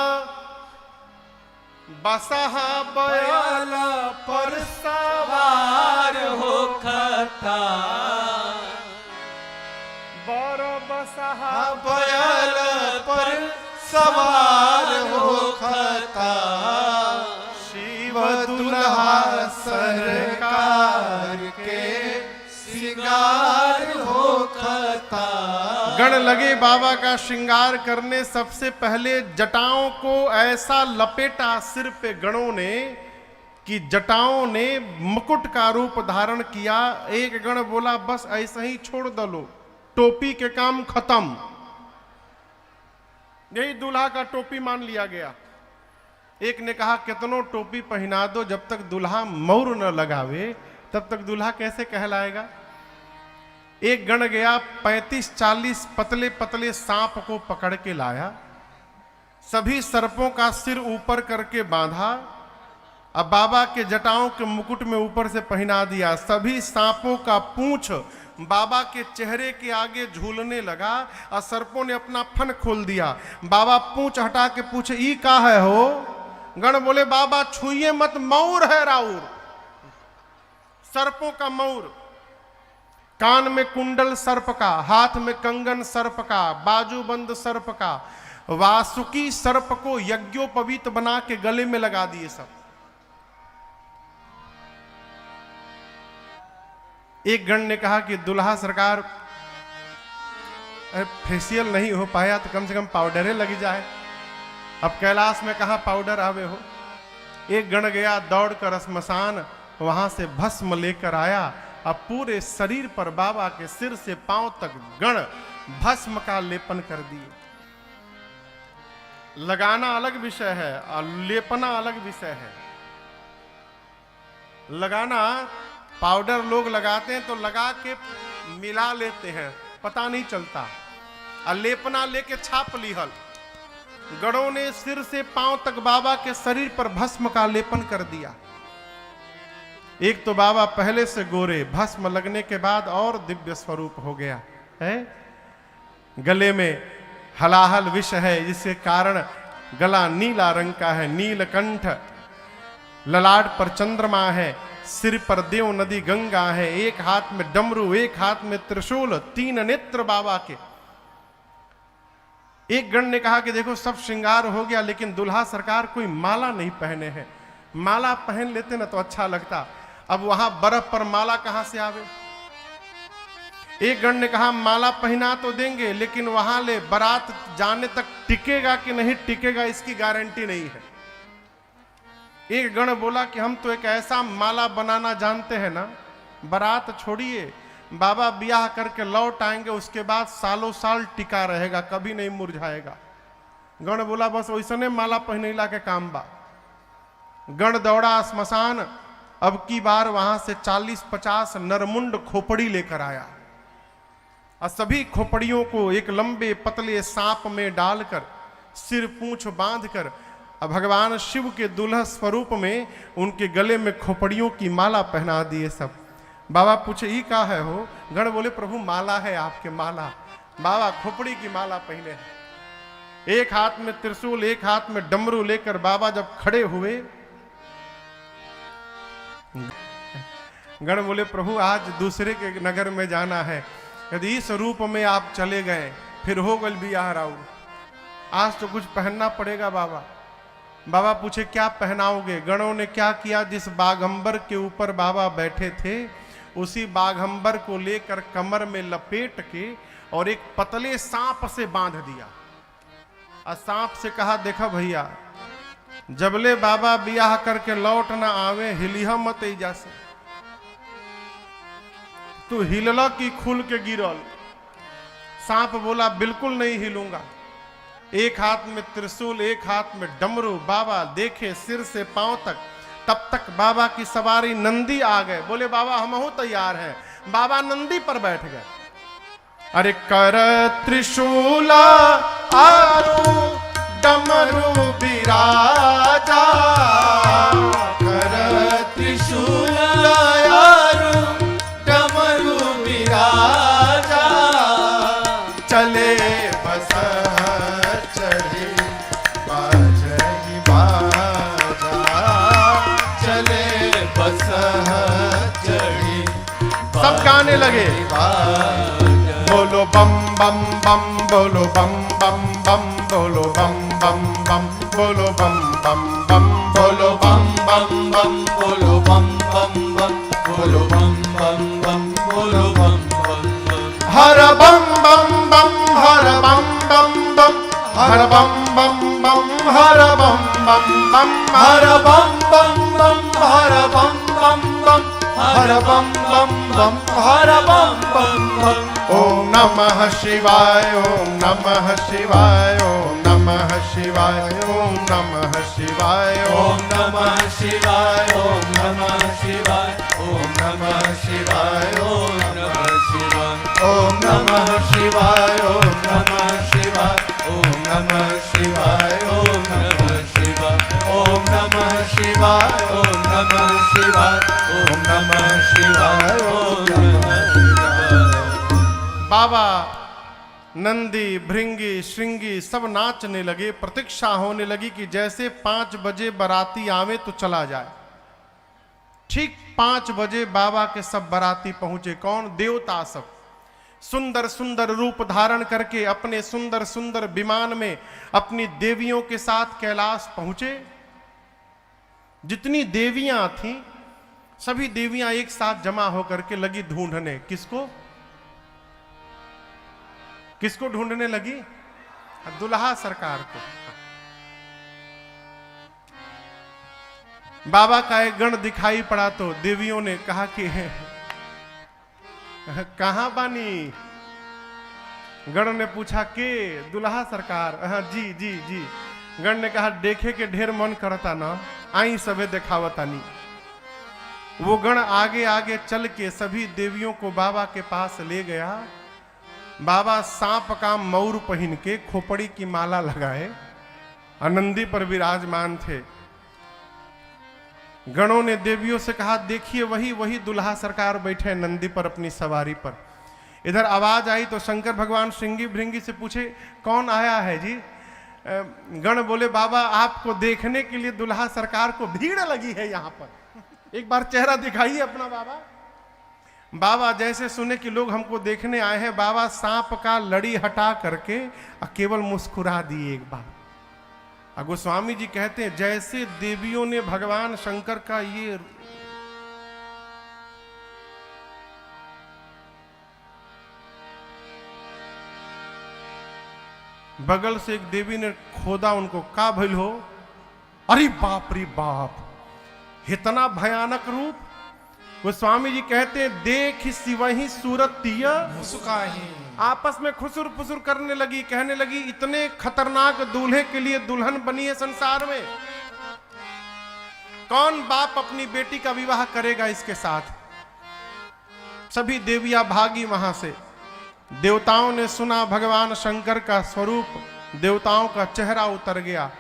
बसहा बयल पर सवार हो खता बर बसहा बयल पर सवार हो खता शिव दुल्हा सरकार के सिंगार हो खता गण लगे बाबा का श्रृंगार करने। सबसे पहले जटाओं को ऐसा लपेटा सिर पे गणों ने कि जटाओं ने मुकुट का रूप धारण किया। एक गण बोला बस ऐसा ही छोड़ दलो, टोपी के काम खत्म। यही दूल्हा का टोपी मान लिया गया। एक ने कहा कितनों टोपी पहना दो, जब तक दूल्हा मौर न लगावे तब तक दूल्हा कैसे कहलाएगा। एक गण गया 35-40 पतले पतले सांप को पकड़ के लाया, सभी सर्पों का सिर ऊपर करके बांधा अब बाबा के जटाओं के मुकुट में ऊपर से पहना दिया। सभी सांपों का पूंछ बाबा के चेहरे के आगे झूलने लगा और सर्पों ने अपना फन खोल दिया। बाबा पूंछ हटा के पूछे, ई का है हो? गण बोले, बाबा छुइए मत, मऊर है राउर, सर्पों का मऊर। कान में कुंडल सर्प का, हाथ में कंगन सर्प का, बाजूबंद सर्प का, वासुकी सर्प को यज्ञोपवीत बना के गले में लगा दिए सब। एक गण ने कहा कि दुल्हा सरकार फेशियल नहीं हो पाया तो कम से कम पाउडरे लगी जाए। अब कैलाश में कहा पाउडर आवे हो। एक गण गया दौड़ कर श्मशान, वहां से भस्म लेकर आया। अब पूरे शरीर पर बाबा के सिर से पांव तक गण भस्म का लेपन कर दिए। लगाना अलग विषय है और लेपना अलग विषय है। लगाना, पाउडर लोग लगाते हैं तो लगा के मिला लेते हैं, पता नहीं चलता। और लेपना लेके छाप लिहल। गणों ने सिर से पांव तक बाबा के शरीर पर भस्म का लेपन कर दिया। एक तो बाबा पहले से गोरे, भस्म लगने के बाद और दिव्य स्वरूप हो गया है। गले में हलाहल विष है, जिसके कारण गला नीला रंग का है, नीलकंठ। ललाट पर चंद्रमा है, सिर पर देव नदी गंगा है। एक हाथ में डमरू, एक हाथ में त्रिशूल, 3 नेत्र बाबा के। एक गण ने कहा कि देखो सब श्रृंगार हो गया, लेकिन दुल्हा सरकार कोई माला नहीं पहने हैं। माला पहन लेते ना तो अच्छा लगता। अब वहां बर्फ पर माला कहां से आवे? एक गण ने कहा माला पहना तो देंगे, लेकिन वहां ले बारात जाने तक टिकेगा कि नहीं टिकेगा इसकी गारंटी नहीं है। एक गण बोला कि हम तो एक ऐसा माला बनाना जानते हैं ना, बारात छोड़िए, बाबा ब्याह करके लौट आएंगे, उसके बाद सालों साल टिका रहेगा, कभी नहीं मुरझाएगा। गण बोला बस वैसने माला पहने ला के काम बा। गण दौड़ा श्मशान। अब की बार वहां से 40-50 नरमुंड खोपड़ी लेकर आया और सभी खोपड़ियों को एक लंबे पतले सांप में डालकर सिर पूंछ बांधकर भगवान शिव के दुल्हा स्वरूप में उनके गले में खोपड़ियों की माला पहना दिए सब। बाबा पूछे ई का है हो? गण बोले प्रभु माला है आपके, माला। बाबा खोपड़ी की माला पहने हैं। एक हाथ में त्रिशूल, एक हाथ में डमरू लेकर बाबा जब खड़े हुए, गण बोले प्रभु आज दूसरे के नगर में जाना है, यदि इस रूप में आप चले गए फिर हो गल भी आ राउर, आज तो कुछ पहनना पड़ेगा बाबा। बाबा पूछे क्या पहनाओगे? गणों ने क्या किया, जिस बाघंबर के ऊपर बाबा बैठे थे उसी बाघंबर को लेकर कमर में लपेट के और एक पतले सांप से बांध दिया। और सांप से कहा देखा भैया, जबले बाबा ब्याह करके लौट ना आवे हिलिया मत एजा से। तू हिलला की खुल के गिरल। सांप बोला बिल्कुल नहीं हिलूंगा। एक हाथ में त्रिशूल, एक हाथ में डमरू। बाबा देखे सिर से पांव तक। तब तक बाबा की सवारी नंदी आ गए। बोले बाबा हम हो तैयार हैं। बाबा नंदी पर बैठ गए। अरे कर त्रिशूला आरू डमरू बिराजा, कर त्रिशूला आरू डमरू बिराजा, चले बस चढ़ी बाजही बाजा, चले बस चढ़ी सब गाने लगे। बोलो बम बम बम, बोलो बम बम बम, बोलो बम बम बम, बोलो बम बम बम, बोलो बम बम बम, बोलो बम बम बम, बोलो बम बम बम, बोलो बम बम बम। हर बम बम बम, हर बम बम बम, हर बम बम बम, हर बम बम बम, हर बम बम बम, हर बम बम बम, हर बम बम बम, हर बम बम बम। ओम नमः शिवाय, ओम नमः शिवाय, ओम नमः शिवाय, ओम नमः शिवाय, ओम नमः शिवाय, ओम नमः शिवाय, ओम नमः शिवाय, ओम नमः शिवाय, ओम नमः शिवाय, ओम नमः शिवाय, ओम नमः शिवाय, ओम नमः शिवाय, ओम नमः शिवाय ओम नमः शिवाय ओम नमः शिवाय ओम नमः शिवाय। बाबा नंदी, भृंगी, श्रृंगी सब नाचने लगे। प्रतीक्षा होने लगी कि जैसे 5 बजे बाराती आवे तो चला जाए। ठीक 5 बजे बाबा के सब बाराती पहुंचे। कौन? देवता सब सुंदर सुंदर रूप धारण करके अपने सुंदर सुंदर विमान में अपनी देवियों के साथ कैलाश पहुंचे। जितनी देवियां थीं सभी देवियां एक साथ जमा होकर के लगी ढूंढने। किसको? किसको ढूंढने लगी? दुल्हा सरकार को। बाबा का एक गण दिखाई पड़ा तो देवियों ने कहा कि कहां बानी? गण ने पूछा के दुल्हा सरकार? हाँ जी जी जी। गण ने कहा देखे के ढेर मन करता ना, आई सबे दिखावतानी। वो गण आगे आगे चल के सभी देवियों को बाबा के पास ले गया। बाबा सांप का मऊर पहन के खोपड़ी की माला लगाए नंदी पर विराजमान थे। गणों ने देवियों से कहा देखिए वही दुल्हा सरकार बैठे नंदी पर अपनी सवारी पर। इधर आवाज आई तो शंकर भगवान श्रृंगी भृंगी से पूछे कौन आया है जी? गण बोले बाबा आपको देखने के लिए दुल्हा सरकार को भीड़ लगी है यहाँ पर, एक बार चेहरा दिखाइए अपना बाबा। बाबा जैसे सुने कि लोग हमको देखने आए हैं, बाबा सांप का लड़ी हटा करके केवल मुस्कुरा दिए एक बार। गोस्वामी जी कहते हैं जैसे देवियों ने भगवान शंकर का ये बगल से एक देवी ने खोदा उनको, का भइल हो? अरे बाप रे बाप, इतना भयानक रूप। गोस्वामी जी कहते हैं देख सिवही सूरत तिया मुस्काही। आपस में खुसुर फुसुर करने लगी, कहने लगी इतने खतरनाक दूल्हे के लिए दुल्हन बनी है संसार में, कौन बाप अपनी बेटी का विवाह करेगा इसके साथ? सभी देवियां भागी वहां से। देवताओं ने सुना भगवान शंकर का स्वरूप, देवताओं का चेहरा उतर गया।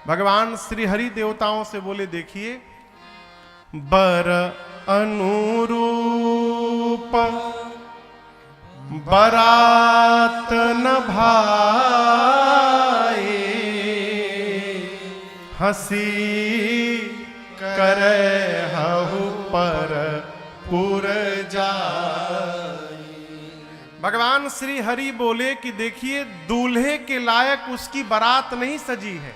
भगवान श्री हरि देवताओं से बोले देखिए बर अनुरूप बरात न भाई, हंसी करे हहु पर पुर जाए। भगवान श्री हरि बोले कि देखिए दूल्हे के लायक उसकी बारात नहीं सजी है।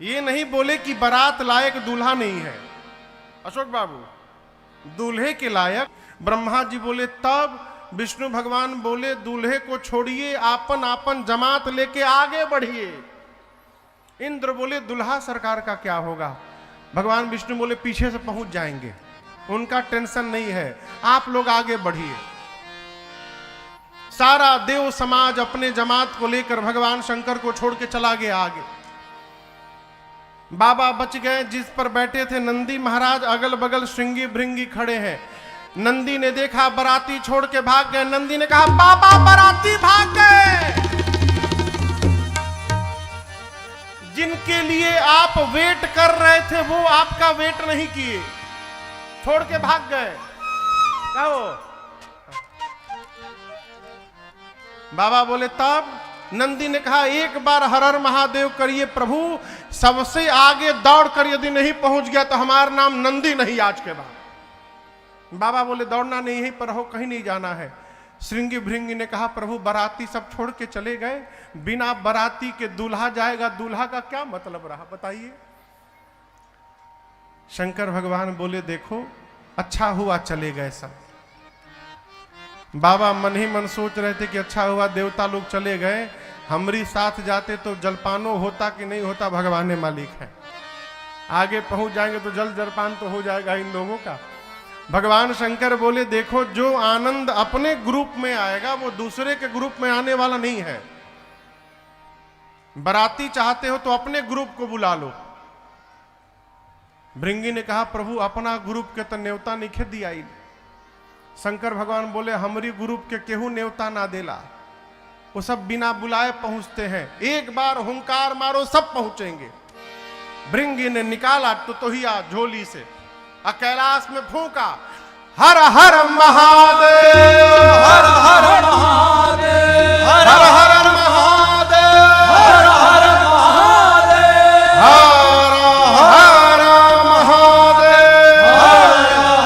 ये नहीं बोले कि बारात लायक दूल्हा नहीं है अशोक बाबू, दूल्हे के लायक। ब्रह्मा जी बोले तब, विष्णु भगवान बोले दूल्हे को छोड़िए, आपन आपन जमात लेके आगे बढ़िए। इंद्र बोले दुल्हा सरकार का क्या होगा? भगवान विष्णु बोले पीछे से पहुंच जाएंगे, उनका टेंशन नहीं है, आप लोग आगे बढ़िए। सारा देव समाज अपने जमात को लेकर भगवान शंकर को छोड़ के चला गया आगे। बाबा बच गए, जिस पर बैठे थे नंदी महाराज, अगल बगल श्रृंगी भृंगी खड़े हैं। नंदी ने देखा बराती छोड़ के भाग गए। नंदी ने कहा बाबा बराती भाग गए, जिनके लिए आप वेट कर रहे थे वो आपका वेट नहीं किए, छोड़ के भाग गए। क्या हो? बाबा बोले तब? नंदी ने कहा एक बार हर हर महादेव करिए प्रभु, सबसे आगे दौड़ कर यदि नहीं पहुंच गया तो हमारा नाम नंदी नहीं आज के बाद। बाबा बोले दौड़ना नहीं, यहीं पर हो, कहीं नहीं जाना है। श्रृंगी भृंगी ने कहा प्रभु बाराती सब छोड़ के चले गए, बिना बाराती के दूल्हा जाएगा, दूल्हा का क्या मतलब रहा बताइए। शंकर भगवान बोले देखो अच्छा हुआ चले गए सब। बाबा मन ही मन सोच रहे थे कि अच्छा हुआ देवता लोग चले गए, हमरी साथ जाते तो जलपानो होता कि नहीं होता भगवान मालिक है। आगे पहुंच जाएंगे तो जल जलपान तो हो जाएगा इन लोगों का। भगवान शंकर बोले देखो जो आनंद अपने ग्रुप में आएगा वो दूसरे के ग्रुप में आने वाला नहीं है। बाराती चाहते हो तो अपने ग्रुप को बुला लो। भृंगी ने कहा प्रभु अपना ग्रुप के तो न्योता निखे दिया। शंकर भगवान बोले हमारी ग्रुप के केहू न्योता ना देला, वो सब बिना बुलाए पहुंचते हैं, एक बार हुंकार मारो सब पहुंचेंगे। भृंगी ने निकाला तुतुहिया झोली से, कैलाश में फूंका, हर हर महादेव, हर हर महादेव, हर हर महादेव, हर हर महादेव, हर हर महादेव, हर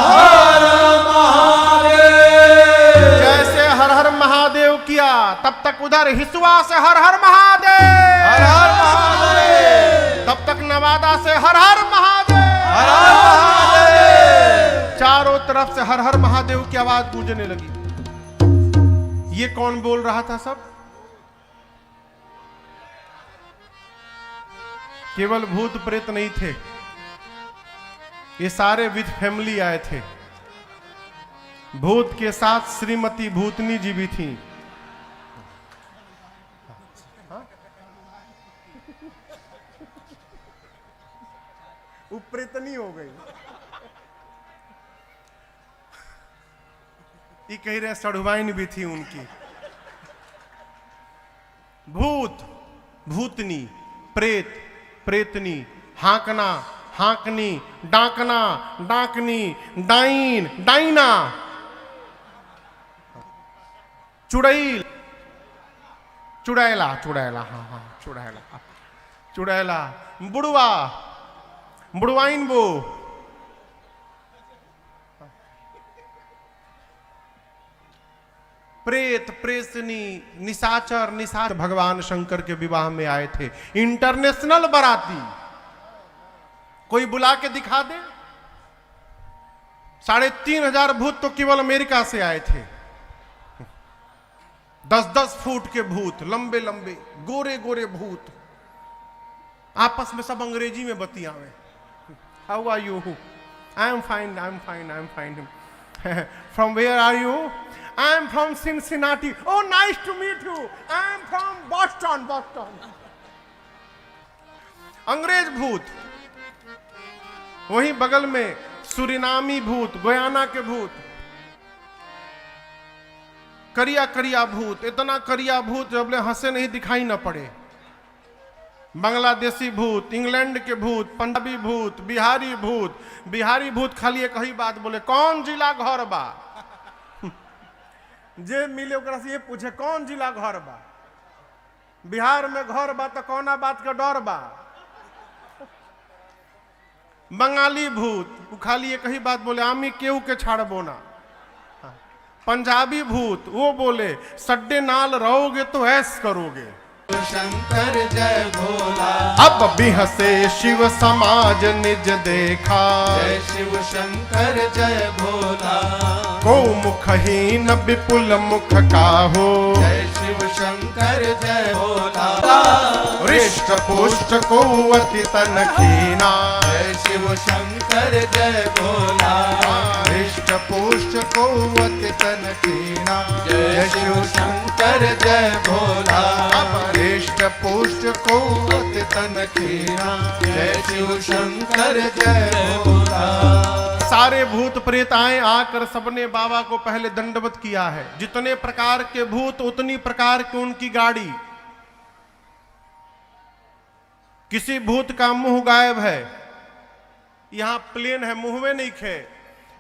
हर महादेव। जैसे हर हर महादेव किया, तब तक उधर हिसुआ से हर हर महादेव, हर हर महादेव, तब तक नवादा से हर हर महादेव, हर हर महादेव। चारों तरफ से हर हर महादेव की आवाज गूंजने लगी। ये कौन बोल रहा था सब? केवल भूत प्रेत नहीं थे, ये सारे विद फैमिली आए थे। भूत के साथ श्रीमती भूतनी जी भी थी। वो प्रेतनी हो गई। ये कह रहे सढ़ुवाइन भी थी उनकी। भूत, भूतनी, प्रेत, प्रेतनी, हाकना, हाकनी, डाकना, डाकनी, डाइन, डाइना, चुड़ैल, चुड़ैला, चुड़ैला, हाँ हाँ चुड़ैला, चुड़ैला, बुड़वा, बुड़वाइन वो, प्रेत, प्रेतनी, निशाचर, निशाचर भगवान शंकर के विवाह में आए थे। इंटरनेशनल बाराती, कोई बुला के दिखा दे। 3,500 भूत तो केवल अमेरिका से आए थे। 10-10 फुट के भूत, लंबे लंबे, गोरे गोरे भूत, आपस में सब अंग्रेजी में बतियावे। How are you? I am fine, I am fine, I am fine. From where are you? I am from Cincinnati. Oh, nice to meet you. I am from Boston, Boston. अंग्रेज भूत, वहीं बगल में सुरिनामी भूत, गुयाना के भूत, करिया करिया भूत, इतना करिया भूत जब ले हंसे नहीं दिखाई न पड़े। बांग्लादेशी भूत, इंग्लैंड के भूत, पंजाबी भूत, बिहारी भूत। बिहारी भूत खाली एक ही बात बोले, कौन जिला घर बा? जे मिले ओकरा से ये पूछे कौन जिला घर बा? बिहार में घर बा तो कौना बात का डर बा? बंगाली भूत वो खाली एक ही बात बोले, आमी केहू के छाड़बो ना। पंजाबी भूत वो बोले, सड्डे नाल रहोगे तो ऐस करोगे। शंकर जय भोला, अब भी हंसे शिव समाज निज देखा। जय शिव शंकर जय भोला, को मुखहीन विपुल मुख का हो। जय शिव शंकर जय भोला, हृष्ट पुष्ट को अति तन कीना। जय शिव शंकर जय भोला, हृष्ट पुष्ट को अति तन कीना। जय शिव शंकर जय भोला, हृष्ट पुष्ट को अति तन कीना। जय शिव शंकर जय भोला। सारे भूत प्रेत आए, आकर सबने बाबा को पहले दंडवत किया है। जितने प्रकार के भूत उतनी प्रकार की उनकी गाड़ी। किसी भूत का मुंह गायब है, यहां प्लेन है, मुंह में नहीं खे।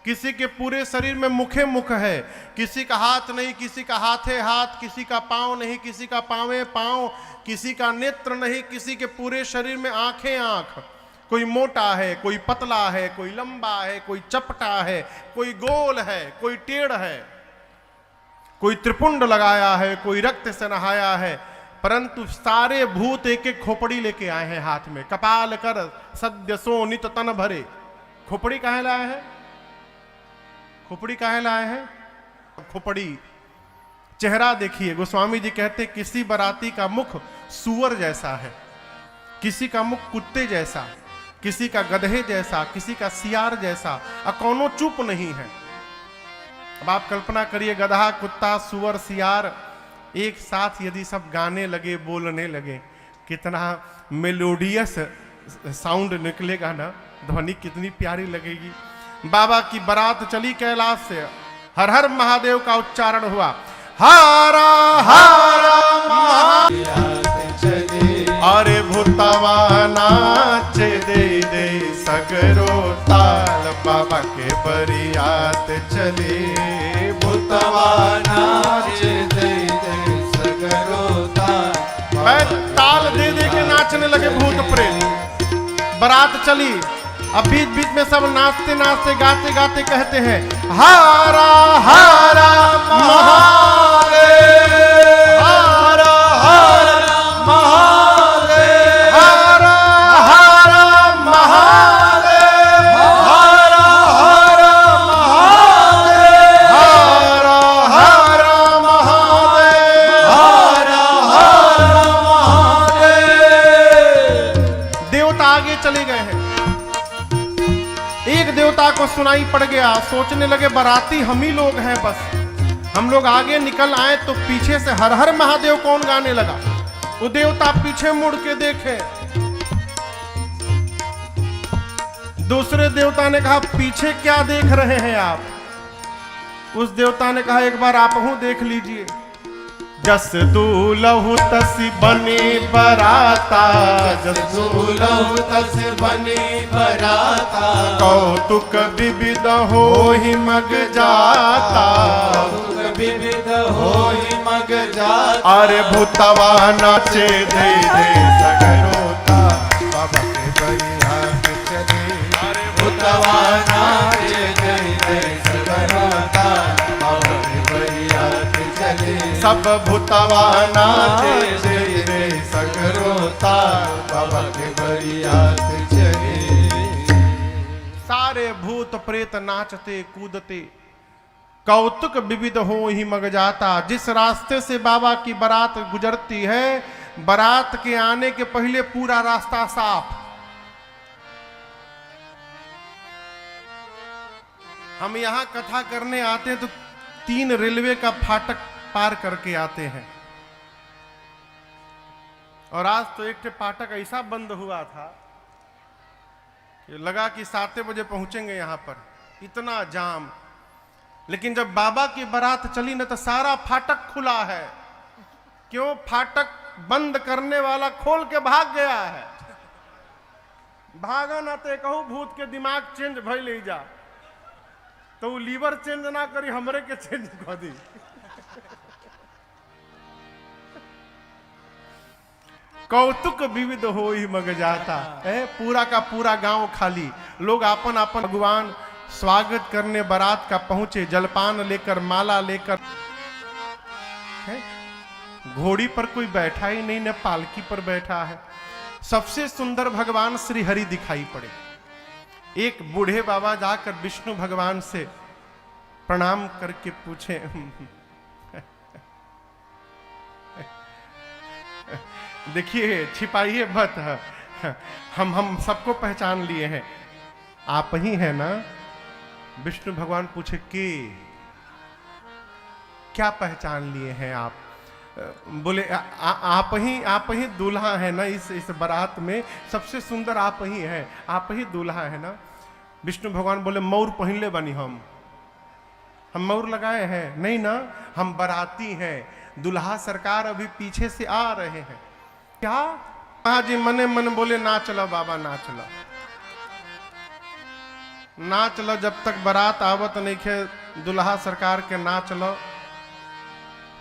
किसी के पूरे शरीर में मुखे मुख है, किसी का हाथ नहीं, किसी का हाथे हाथ, किसी का पांव नहीं, किसी का पांवे पांव, किसी का नेत्र नहीं, किसी के पूरे शरीर में आंखें आंख। कोई मोटा है, कोई पतला है, कोई लंबा है, कोई चपटा है, कोई गोल है, कोई टेढ़ है, कोई त्रिपुंड लगाया है, कोई रक्त से नहाया है। परंतु सारे भूत एक एक खोपड़ी लेके आए हैं हाथ में। कपाल कर सद्य सोनित तन भरे। खोपड़ी काहे लाए हैं? खोपड़ी काहे लाए हैं? खोपड़ी, चेहरा देखिए। गोस्वामी जी कहते किसी बराती का मुख सूअर जैसा है, किसी का मुख कुत्ते जैसा, किसी का गधे जैसा, किसी का सियार जैसा, कौनो चुप नहीं है। अब आप कल्पना करिए, गधा, कुत्ता, सूअर, सियार एक साथ यदि सब गाने लगे, बोलने लगे, कितना मेलोडियस साउंड निकलेगा ना, ध्वनि कितनी प्यारी लगेगी। बाबा की बारात चली कैलाश से, हर हर महादेव का उच्चारण हुआ। हारा हारा महादेव, अरे भूतवा नाच दे, सगरो ताल बाबा के बरियात चली भूतवा नाचे दे दे सगरो ताल। ताल दे दे के नाचने लगे भूत प्रेत। बारात चली, अब बीच बीच में सब नाचते नाचते गाते गाते कहते हैं हारा हारा महादेव, हारा हारा महादेव, हारा हारा महादेव, हारा हारा महादेव, हारा हारा महादेव, हारा हारा महादेव। देवता आगे चले गए हैं। एक देवता को सुनाई पड़ गया, सोचने लगे बाराती हम ही लोग हैं, बस हम लोग आगे निकल आए तो पीछे से हर हर महादेव कौन गाने लगा। वो देवता पीछे मुड़ के देखे, दूसरे देवता ने कहा पीछे क्या देख रहे हैं आप। उस देवता ने कहा एक बार आप हूं देख लीजिए। जस दूलहु तस बने बराता, जस दूलहु तस बने बराता, कौतुक विविध हो ही मग जाता, कौतुक विविध हो ही मग जाता। अरे भूतवा नाचे दे दे सगरोता बाबा के बरियात चले। अरे भूतवा नाचे दे दे सगरोता बाबा के बरियात चले। सब भूतवा नाचे दे दे सगरोता बाबा के बरियात चले। सारे भूत प्रेत नाचते कूदते, कौतुक विविध हो ही मग जाता। जिस रास्ते से बाबा की बारात गुजरती है, बारात के आने के पहले पूरा रास्ता साफ। हम यहां कथा करने आते हैं तो 3 रेलवे का फाटक पार करके आते हैं, और आज तो एक फाटक ऐसा बंद हुआ था कि लगा कि 7 बजे पहुंचेंगे यहां पर, इतना जाम। लेकिन जब बाबा की बारात चली ना तो सारा फाटक खुला है। क्यों? फाटक बंद करने वाला खोल के भाग गया है। भागा ना तो कहूं भूत के दिमाग चेंज भई ले जा, तो वो लीवर चेंज ना करी हमरे के चेंज कर दी। कौतुक विविध हो ही मग जाता है। पूरा का पूरा गांव खाली, लोग आपन आपन भगवान स्वागत करने बारात का पहुंचे, जलपान लेकर माला लेकर। घोड़ी पर कोई बैठा ही नहीं, न पालकी पर बैठा है। सबसे सुंदर भगवान श्री हरि दिखाई पड़े। एक बूढ़े बाबा जाकर विष्णु भगवान से प्रणाम करके पूछे देखिए छिपाइए मत, हम सबको पहचान लिए हैं, आप ही हैं ना? विष्णु भगवान पूछे कि क्या पहचान लिए हैं आप? बोले आप ही दूल्हा है ना, इस बारात में सबसे सुंदर आप ही हैं, आप ही दूल्हा है ना? विष्णु भगवान बोले मौर पहनले बनी, हम मौर लगाए हैं नहीं ना, हम बाराती हैं, दूल्हा सरकार अभी पीछे से आ रहे हैं। क्या? हाँ जी, मने मन बोले ना चलो बाबा, ना चलो ना चलो, जब तक बारात आवत नहीं खे दुल्हा सरकार के ना चलो।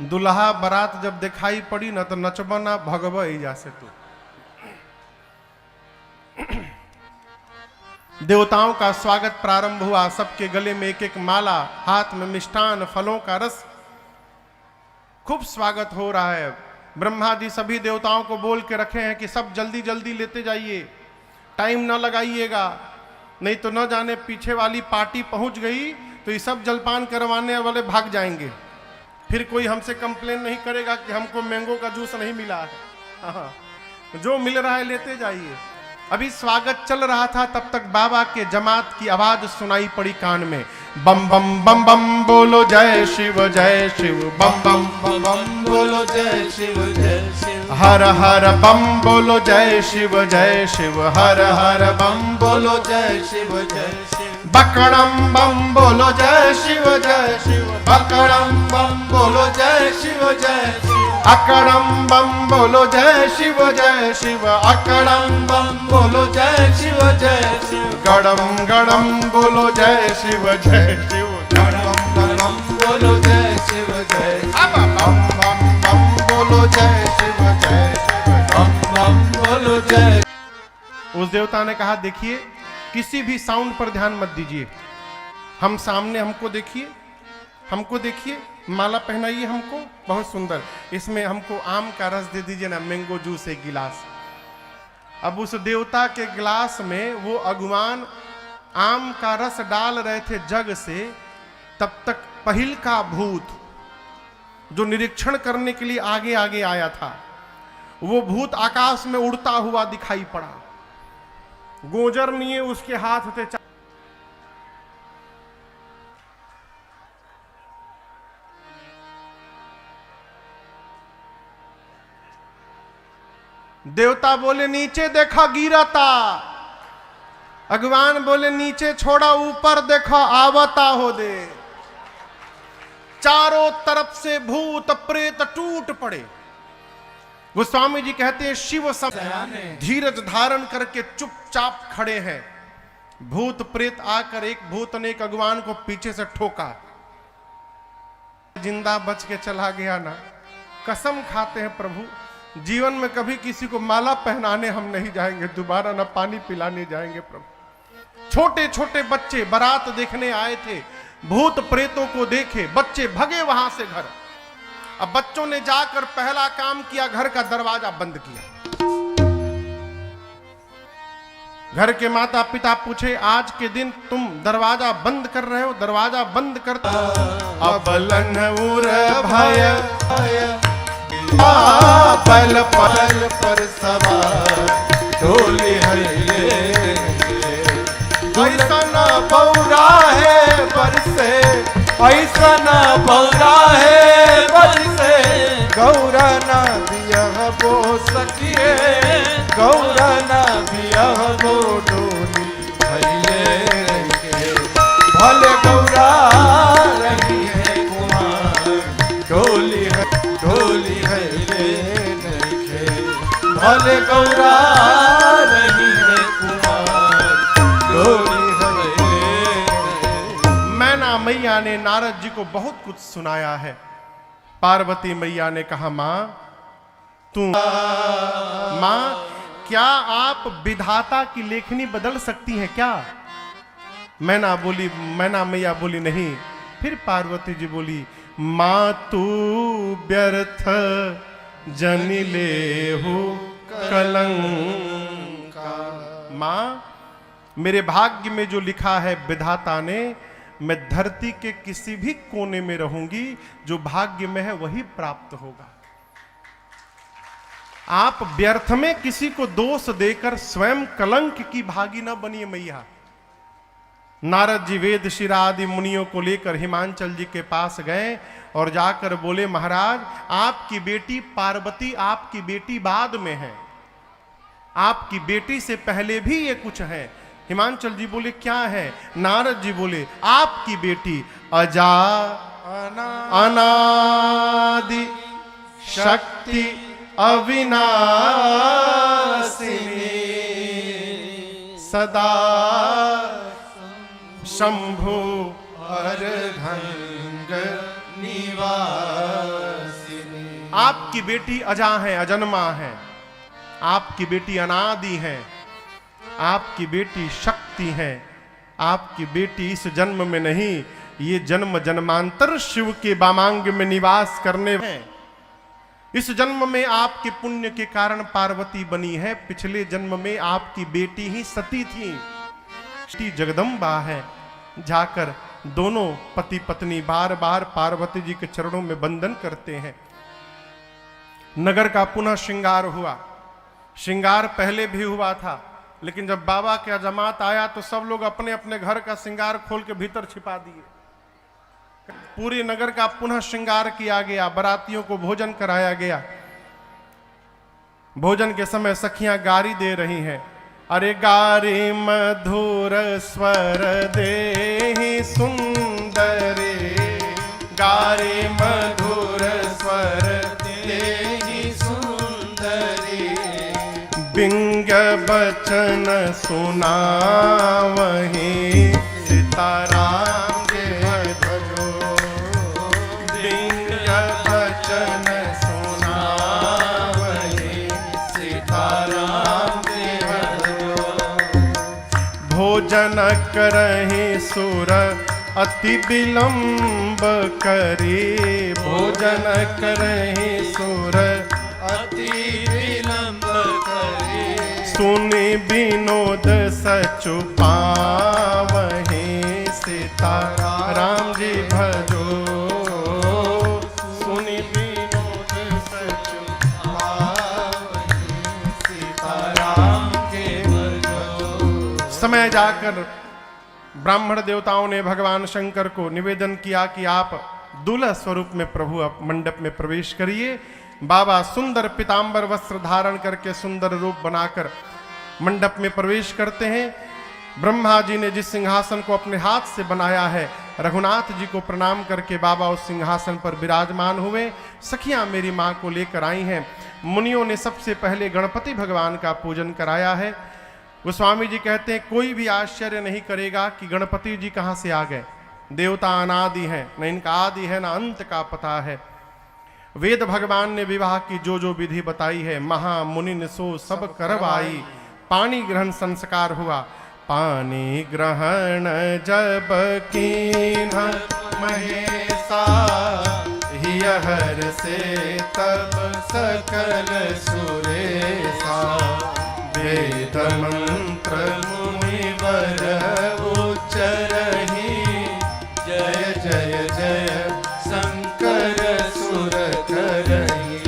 दुल्हा बारात जब दिखाई पड़ी ना तो नचबा ना भगवा ही जा से तू। देवताओं का स्वागत प्रारंभ हुआ, सबके गले में एक एक माला, हाथ में मिष्टान फलों का रस, खूब स्वागत हो रहा है। ब्रह्मा जी सभी देवताओं को बोल के रखे हैं कि सब जल्दी जल्दी लेते जाइए, टाइम ना लगाइएगा, नहीं तो न जाने पीछे वाली पार्टी पहुंच गई तो ये सब जलपान करवाने वाले भाग जाएंगे, फिर कोई हमसे कंप्लेन नहीं करेगा कि हमको मैंगो का जूस नहीं मिला है। हाँ, जो मिल रहा है लेते जाइए। अभी स्वागत चल रहा था, तब तक बाबा के जमात की आवाज सुनाई पड़ी कान में, बम बम बम बम बोलो जय शिव बम बम बम बम बोलो जय शिव हर हर बम बोलो जय शिव हर हर बम बोलो जय शिव बकड़म बम बोलो जय शिव बकड़म बम बोलो जय शिव अकड़म बम बोलो जय शिव जय शिव, अकड़म बम बोलो जय शिव जय शिव, गड़म गड़म बोलो जय शिव जय शिव, गड़म गड़म बोलो जय शिव जय शिव, बम बम बम बोलो जय शिव जय शिव, बम बम बोलो जय। उस देवता ने कहा देखिए किसी भी साउंड पर ध्यान मत दीजिए, हम सामने, हमको देखिए, हमको देखिए, माला पहनाइए हमको, बहुत सुंदर, इसमें हमको आम का रस दे दीजिए ना, मैंगो जूस एक गिलास। अब उस देवता के गिलास में वो अगुवान आम का रस डाल रहे थे जग से, तब तक पहिल का भूत जो निरीक्षण करने के लिए आगे आगे आया था, वो भूत आकाश में उड़ता हुआ दिखाई पड़ा। गोजर लिए उसके हाथ थे, देवता बोले नीचे देखा गिरता, अगवान बोले नीचे छोड़ा ऊपर देखा आवता हो दे। चारों तरफ से भूत प्रेत टूट पड़े। गोस्वामी जी कहते हैं शिव सब धीरज धारण करके चुपचाप खड़े हैं। भूत प्रेत आकर, एक भूत ने एक अगवान को पीछे से ठोका, जिंदा बच के चला गया ना। कसम खाते हैं प्रभु, जीवन में कभी किसी को माला पहनाने हम नहीं जाएंगे दोबारा, ना पानी पिलाने जाएंगे प्रभु। छोटे छोटे बच्चे बारात देखने आए थे, भूत प्रेतों को देखे, बच्चे भगे वहां से घर। अब बच्चों ने जाकर पहला काम किया, घर का दरवाजा बंद किया। घर के माता पिता पूछे आज के दिन तुम दरवाजा बंद कर रहे हो? दरवाजा बंद करता अबलन उर भय पल पल पर सवार डोली हले ऐसा न बौरा है बरसे, ऐसा न बौरा है बरसे, गौरा ना बियह बो सखिए गौरा न बियह बो डोली हले भले गौरा रही है कुमार, डोली हले भले गौरा रही है कुमार, डोली मैना मैया ने नारद जी को बहुत कुछ सुनाया है। पार्वती मैया ने कहा मां क्या आप विधाता की लेखनी बदल सकती हैं क्या? मैना मैया बोली नहीं। फिर पार्वती जी बोली मां तू व्यर्थ जनि लेहु कलंका। मां मेरे भाग्य में जो लिखा है विधाता ने, मैं धरती के किसी भी कोने में रहूंगी, जो भाग्य में है वही प्राप्त होगा। आप व्यर्थ में किसी को दोष देकर स्वयं कलंक की भागी न बनिए मैया। नारद जी वेद शिरा आदि मुनियों को लेकर हिमांचल जी के पास गए और जाकर बोले महाराज आपकी बेटी पार्वती, आपकी बेटी बाद में है, आपकी बेटी से पहले भी ये कुछ है। हिमांचल जी बोले क्या है? नारद जी बोले आपकी बेटी अजा अनादि शक्ति अविनाशिनी सदा शंभु अर्धंग निवासिनी। आपकी बेटी अजा है, अजन्मा है, आपकी बेटी अनादि है, आपकी बेटी शक्ति है, आपकी बेटी इस जन्म में नहीं, ये जन्म जन्मांतर शिव के वामांग में निवास करने हैं। इस जन्म में आपके पुण्य के कारण पार्वती बनी है, पिछले जन्म में आपकी बेटी ही सती थी, जगदम्बा है। जाकर दोनों पति पत्नी बार बार पार्वती जी के चरणों में बंदन करते हैं। नगर का पुनः श्रृंगार हुआ। श्रृंगार पहले भी हुआ था, लेकिन जब बाबा का जमात आया तो सब लोग अपने अपने घर का श्रृंगार खोल के भीतर छिपा दिए। पूरे नगर का पुनः श्रृंगार किया गया, बारातियों को भोजन कराया गया। भोजन के समय सखियां गारी दे रही हैं, अरे गारी मधुर स्वर देहि सुंदरे, गारी मधुर स्वर दे बचन सुनावहि सीताराम के भजो दिव्य बचन सुनावहि सीताराम के भजो भोजन करहि सुर अति विलंब करी भोजन करहि सुर अति विलंब करे सुनि विनोद सचु पावहि सीताराम जी भजो सुनि विनोद सचु पावहि सीताराम के भजो। समय जाकर ब्राह्मण देवताओं ने भगवान शंकर को निवेदन किया कि आप दूल्हा स्वरूप में प्रभु मंडप में प्रवेश करिए। बाबा सुंदर पीतांबर वस्त्र धारण करके सुंदर रूप बनाकर मंडप में प्रवेश करते हैं। ब्रह्मा जी ने जिस सिंहासन को अपने हाथ से बनाया है, रघुनाथ जी को प्रणाम करके बाबा उस सिंहासन पर विराजमान हुए। सखियां मेरी मां को लेकर आई हैं। मुनियों ने सबसे पहले गणपति भगवान का पूजन कराया है। गोस्वामी जी कहते हैं कोई भी आश्चर्य नहीं करेगा कि गणपति जी कहां से आ गए। देवता अनादि हैं, न इनका आदि है न अंत का पता है। वेद भगवान ने विवाह की जो जो विधि बताई है, महामुनि ने सो सब करवाई। पानी ग्रहण संस्कार हुआ, पानी ग्रहण जब कीन्ह महेशा हियहर से तब सकल सुरेशा वेद मंत्र मुनिवर उच्चरहि जय जय जय शंकर सुर करहि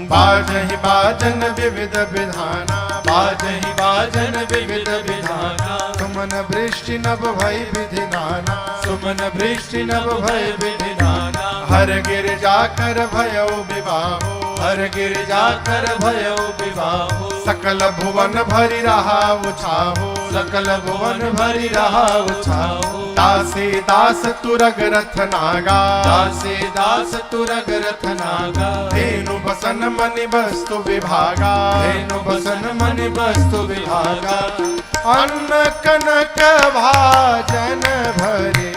बाजहि बाजन विविध विधाना बाजहि बाजन विविध विधाना सुमन वृष्टि नभ भय विधि नाना सुमन वृष्टि नभ भय विधि नाना हर गिर जाकर भयो विवाहो हर गिर जाकर भयो विवाहो सकल भुवन भरि रहा उछाहो सकल भुवन भरि रहा उछाहो दासी दास तुरग रथ नागा दासी दास तुरग रथ नागा धेनु बसन मनि वस्तु विभागा धेनु बसन मनि वस्तु विभागा अन्न कनक भाजन भरे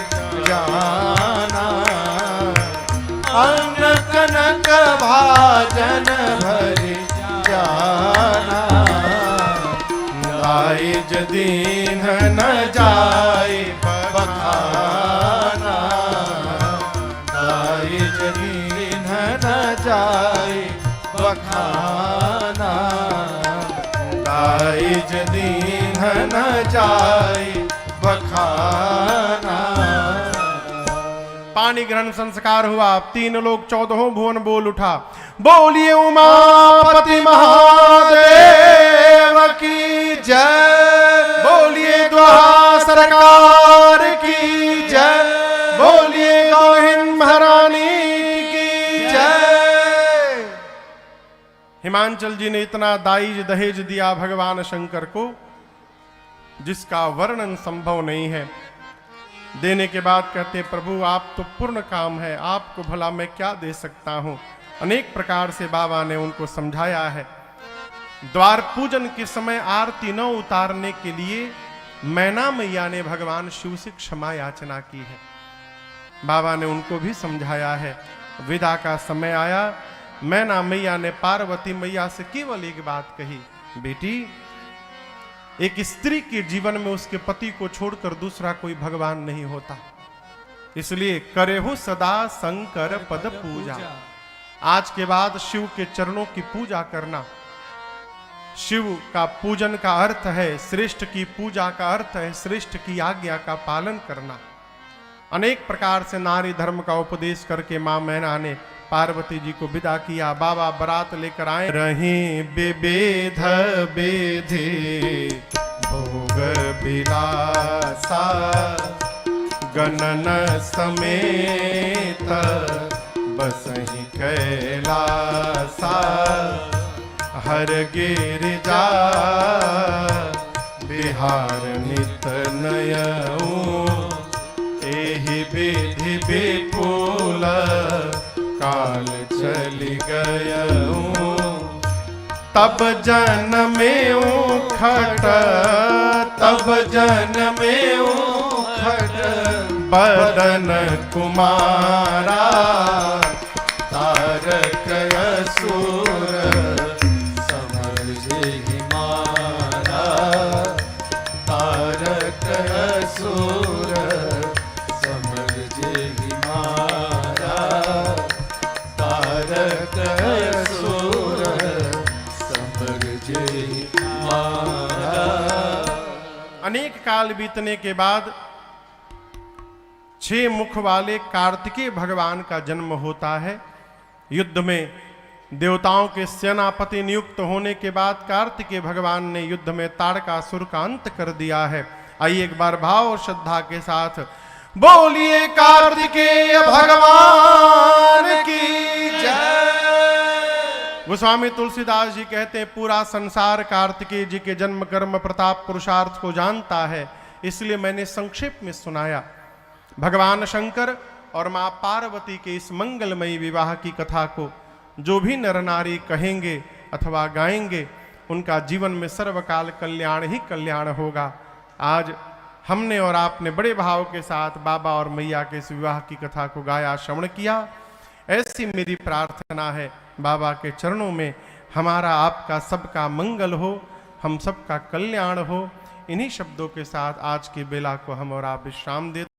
जाना अन्न कनक भाजन भरि जाना दाइज दीन न जाय बखाना दाइज दीन न जाय बखाना दाइज दीन न जाय बखाना। पानी ग्रहण संस्कार हुआ। 3 लोग 14 भुवन बोल उठा, बोलिए उमापति महादेव की जय, बोलिए द्वारा सरकार की जय, बोलिए गौहिन महारानी की जय। हिमांचल जी ने इतना दाइज दहेज दिया भगवान शंकर को जिसका वर्णन संभव नहीं है। देने के बाद कहते प्रभु आप तो पूर्ण काम है, आपको भला मैं क्या दे सकता हूं। अनेक प्रकार से बाबा ने उनको समझाया है। द्वार पूजन के समय आरती न उतारने के लिए मैना मैया ने भगवान शिव से क्षमा याचना की है। बाबा ने उनको भी समझाया है। विदा का समय आया, मैना मैया ने पार्वती मैया से केवल एक बात कही, बेटी एक स्त्री के जीवन में उसके पति को छोड़कर दूसरा कोई भगवान नहीं होता, इसलिए करेहु सदा शंकर पद पूजा। आज के बाद शिव के चरणों की पूजा करना। शिव का पूजन का अर्थ है, श्रेष्ठ की पूजा का अर्थ है श्रेष्ठ की आज्ञा का पालन करना। अनेक प्रकार से नारी धर्म का उपदेश करके मां मैना ने पार्वती जी को विदा किया। बाबा बारात लेकर आए। रही विविध विधि भोग विलासा गणन समेत बसहि कैलासा हर गिरिजा बिहार नित नयऊ एहि विधि विपुल काल चली गयऊ तब जन्मे खट, तब जन्मे खट, बदन कुमारा, तारक असुर समझहि मारा, तारक असुर समझहि मारा, तारक असुर समझहि मारा। अनेक काल बीतने के बाद 6 मुख वाले कार्तिकेय भगवान का जन्म होता है। युद्ध में देवताओं के सेनापति नियुक्त होने के बाद कार्तिकेय भगवान ने युद्ध में तारकासुर का अंत कर दिया है। आइए एक बार भाव और श्रद्धा के साथ बोलिए कार्तिकेय भगवान की जय। गोस्वामी तुलसीदास जी कहते हैं पूरा संसार कार्तिकेय जी के जन्म कर्म प्रताप पुरुषार्थ को जानता है, इसलिए मैंने संक्षेप में सुनाया। भगवान शंकर और मां पार्वती के इस मंगलमयी विवाह की कथा को जो भी नर नारी कहेंगे अथवा गाएंगे, उनका जीवन में सर्वकाल कल्याण ही कल्याण होगा। आज हमने और आपने बड़े भाव के साथ बाबा और मैया के इस विवाह की कथा को गाया, श्रवण किया। ऐसी मेरी प्रार्थना है बाबा के चरणों में हमारा आपका सबका मंगल हो, हम सबका कल्याण हो। इन्हीं शब्दों के साथ आज की बेला को हम और आप विश्राम देते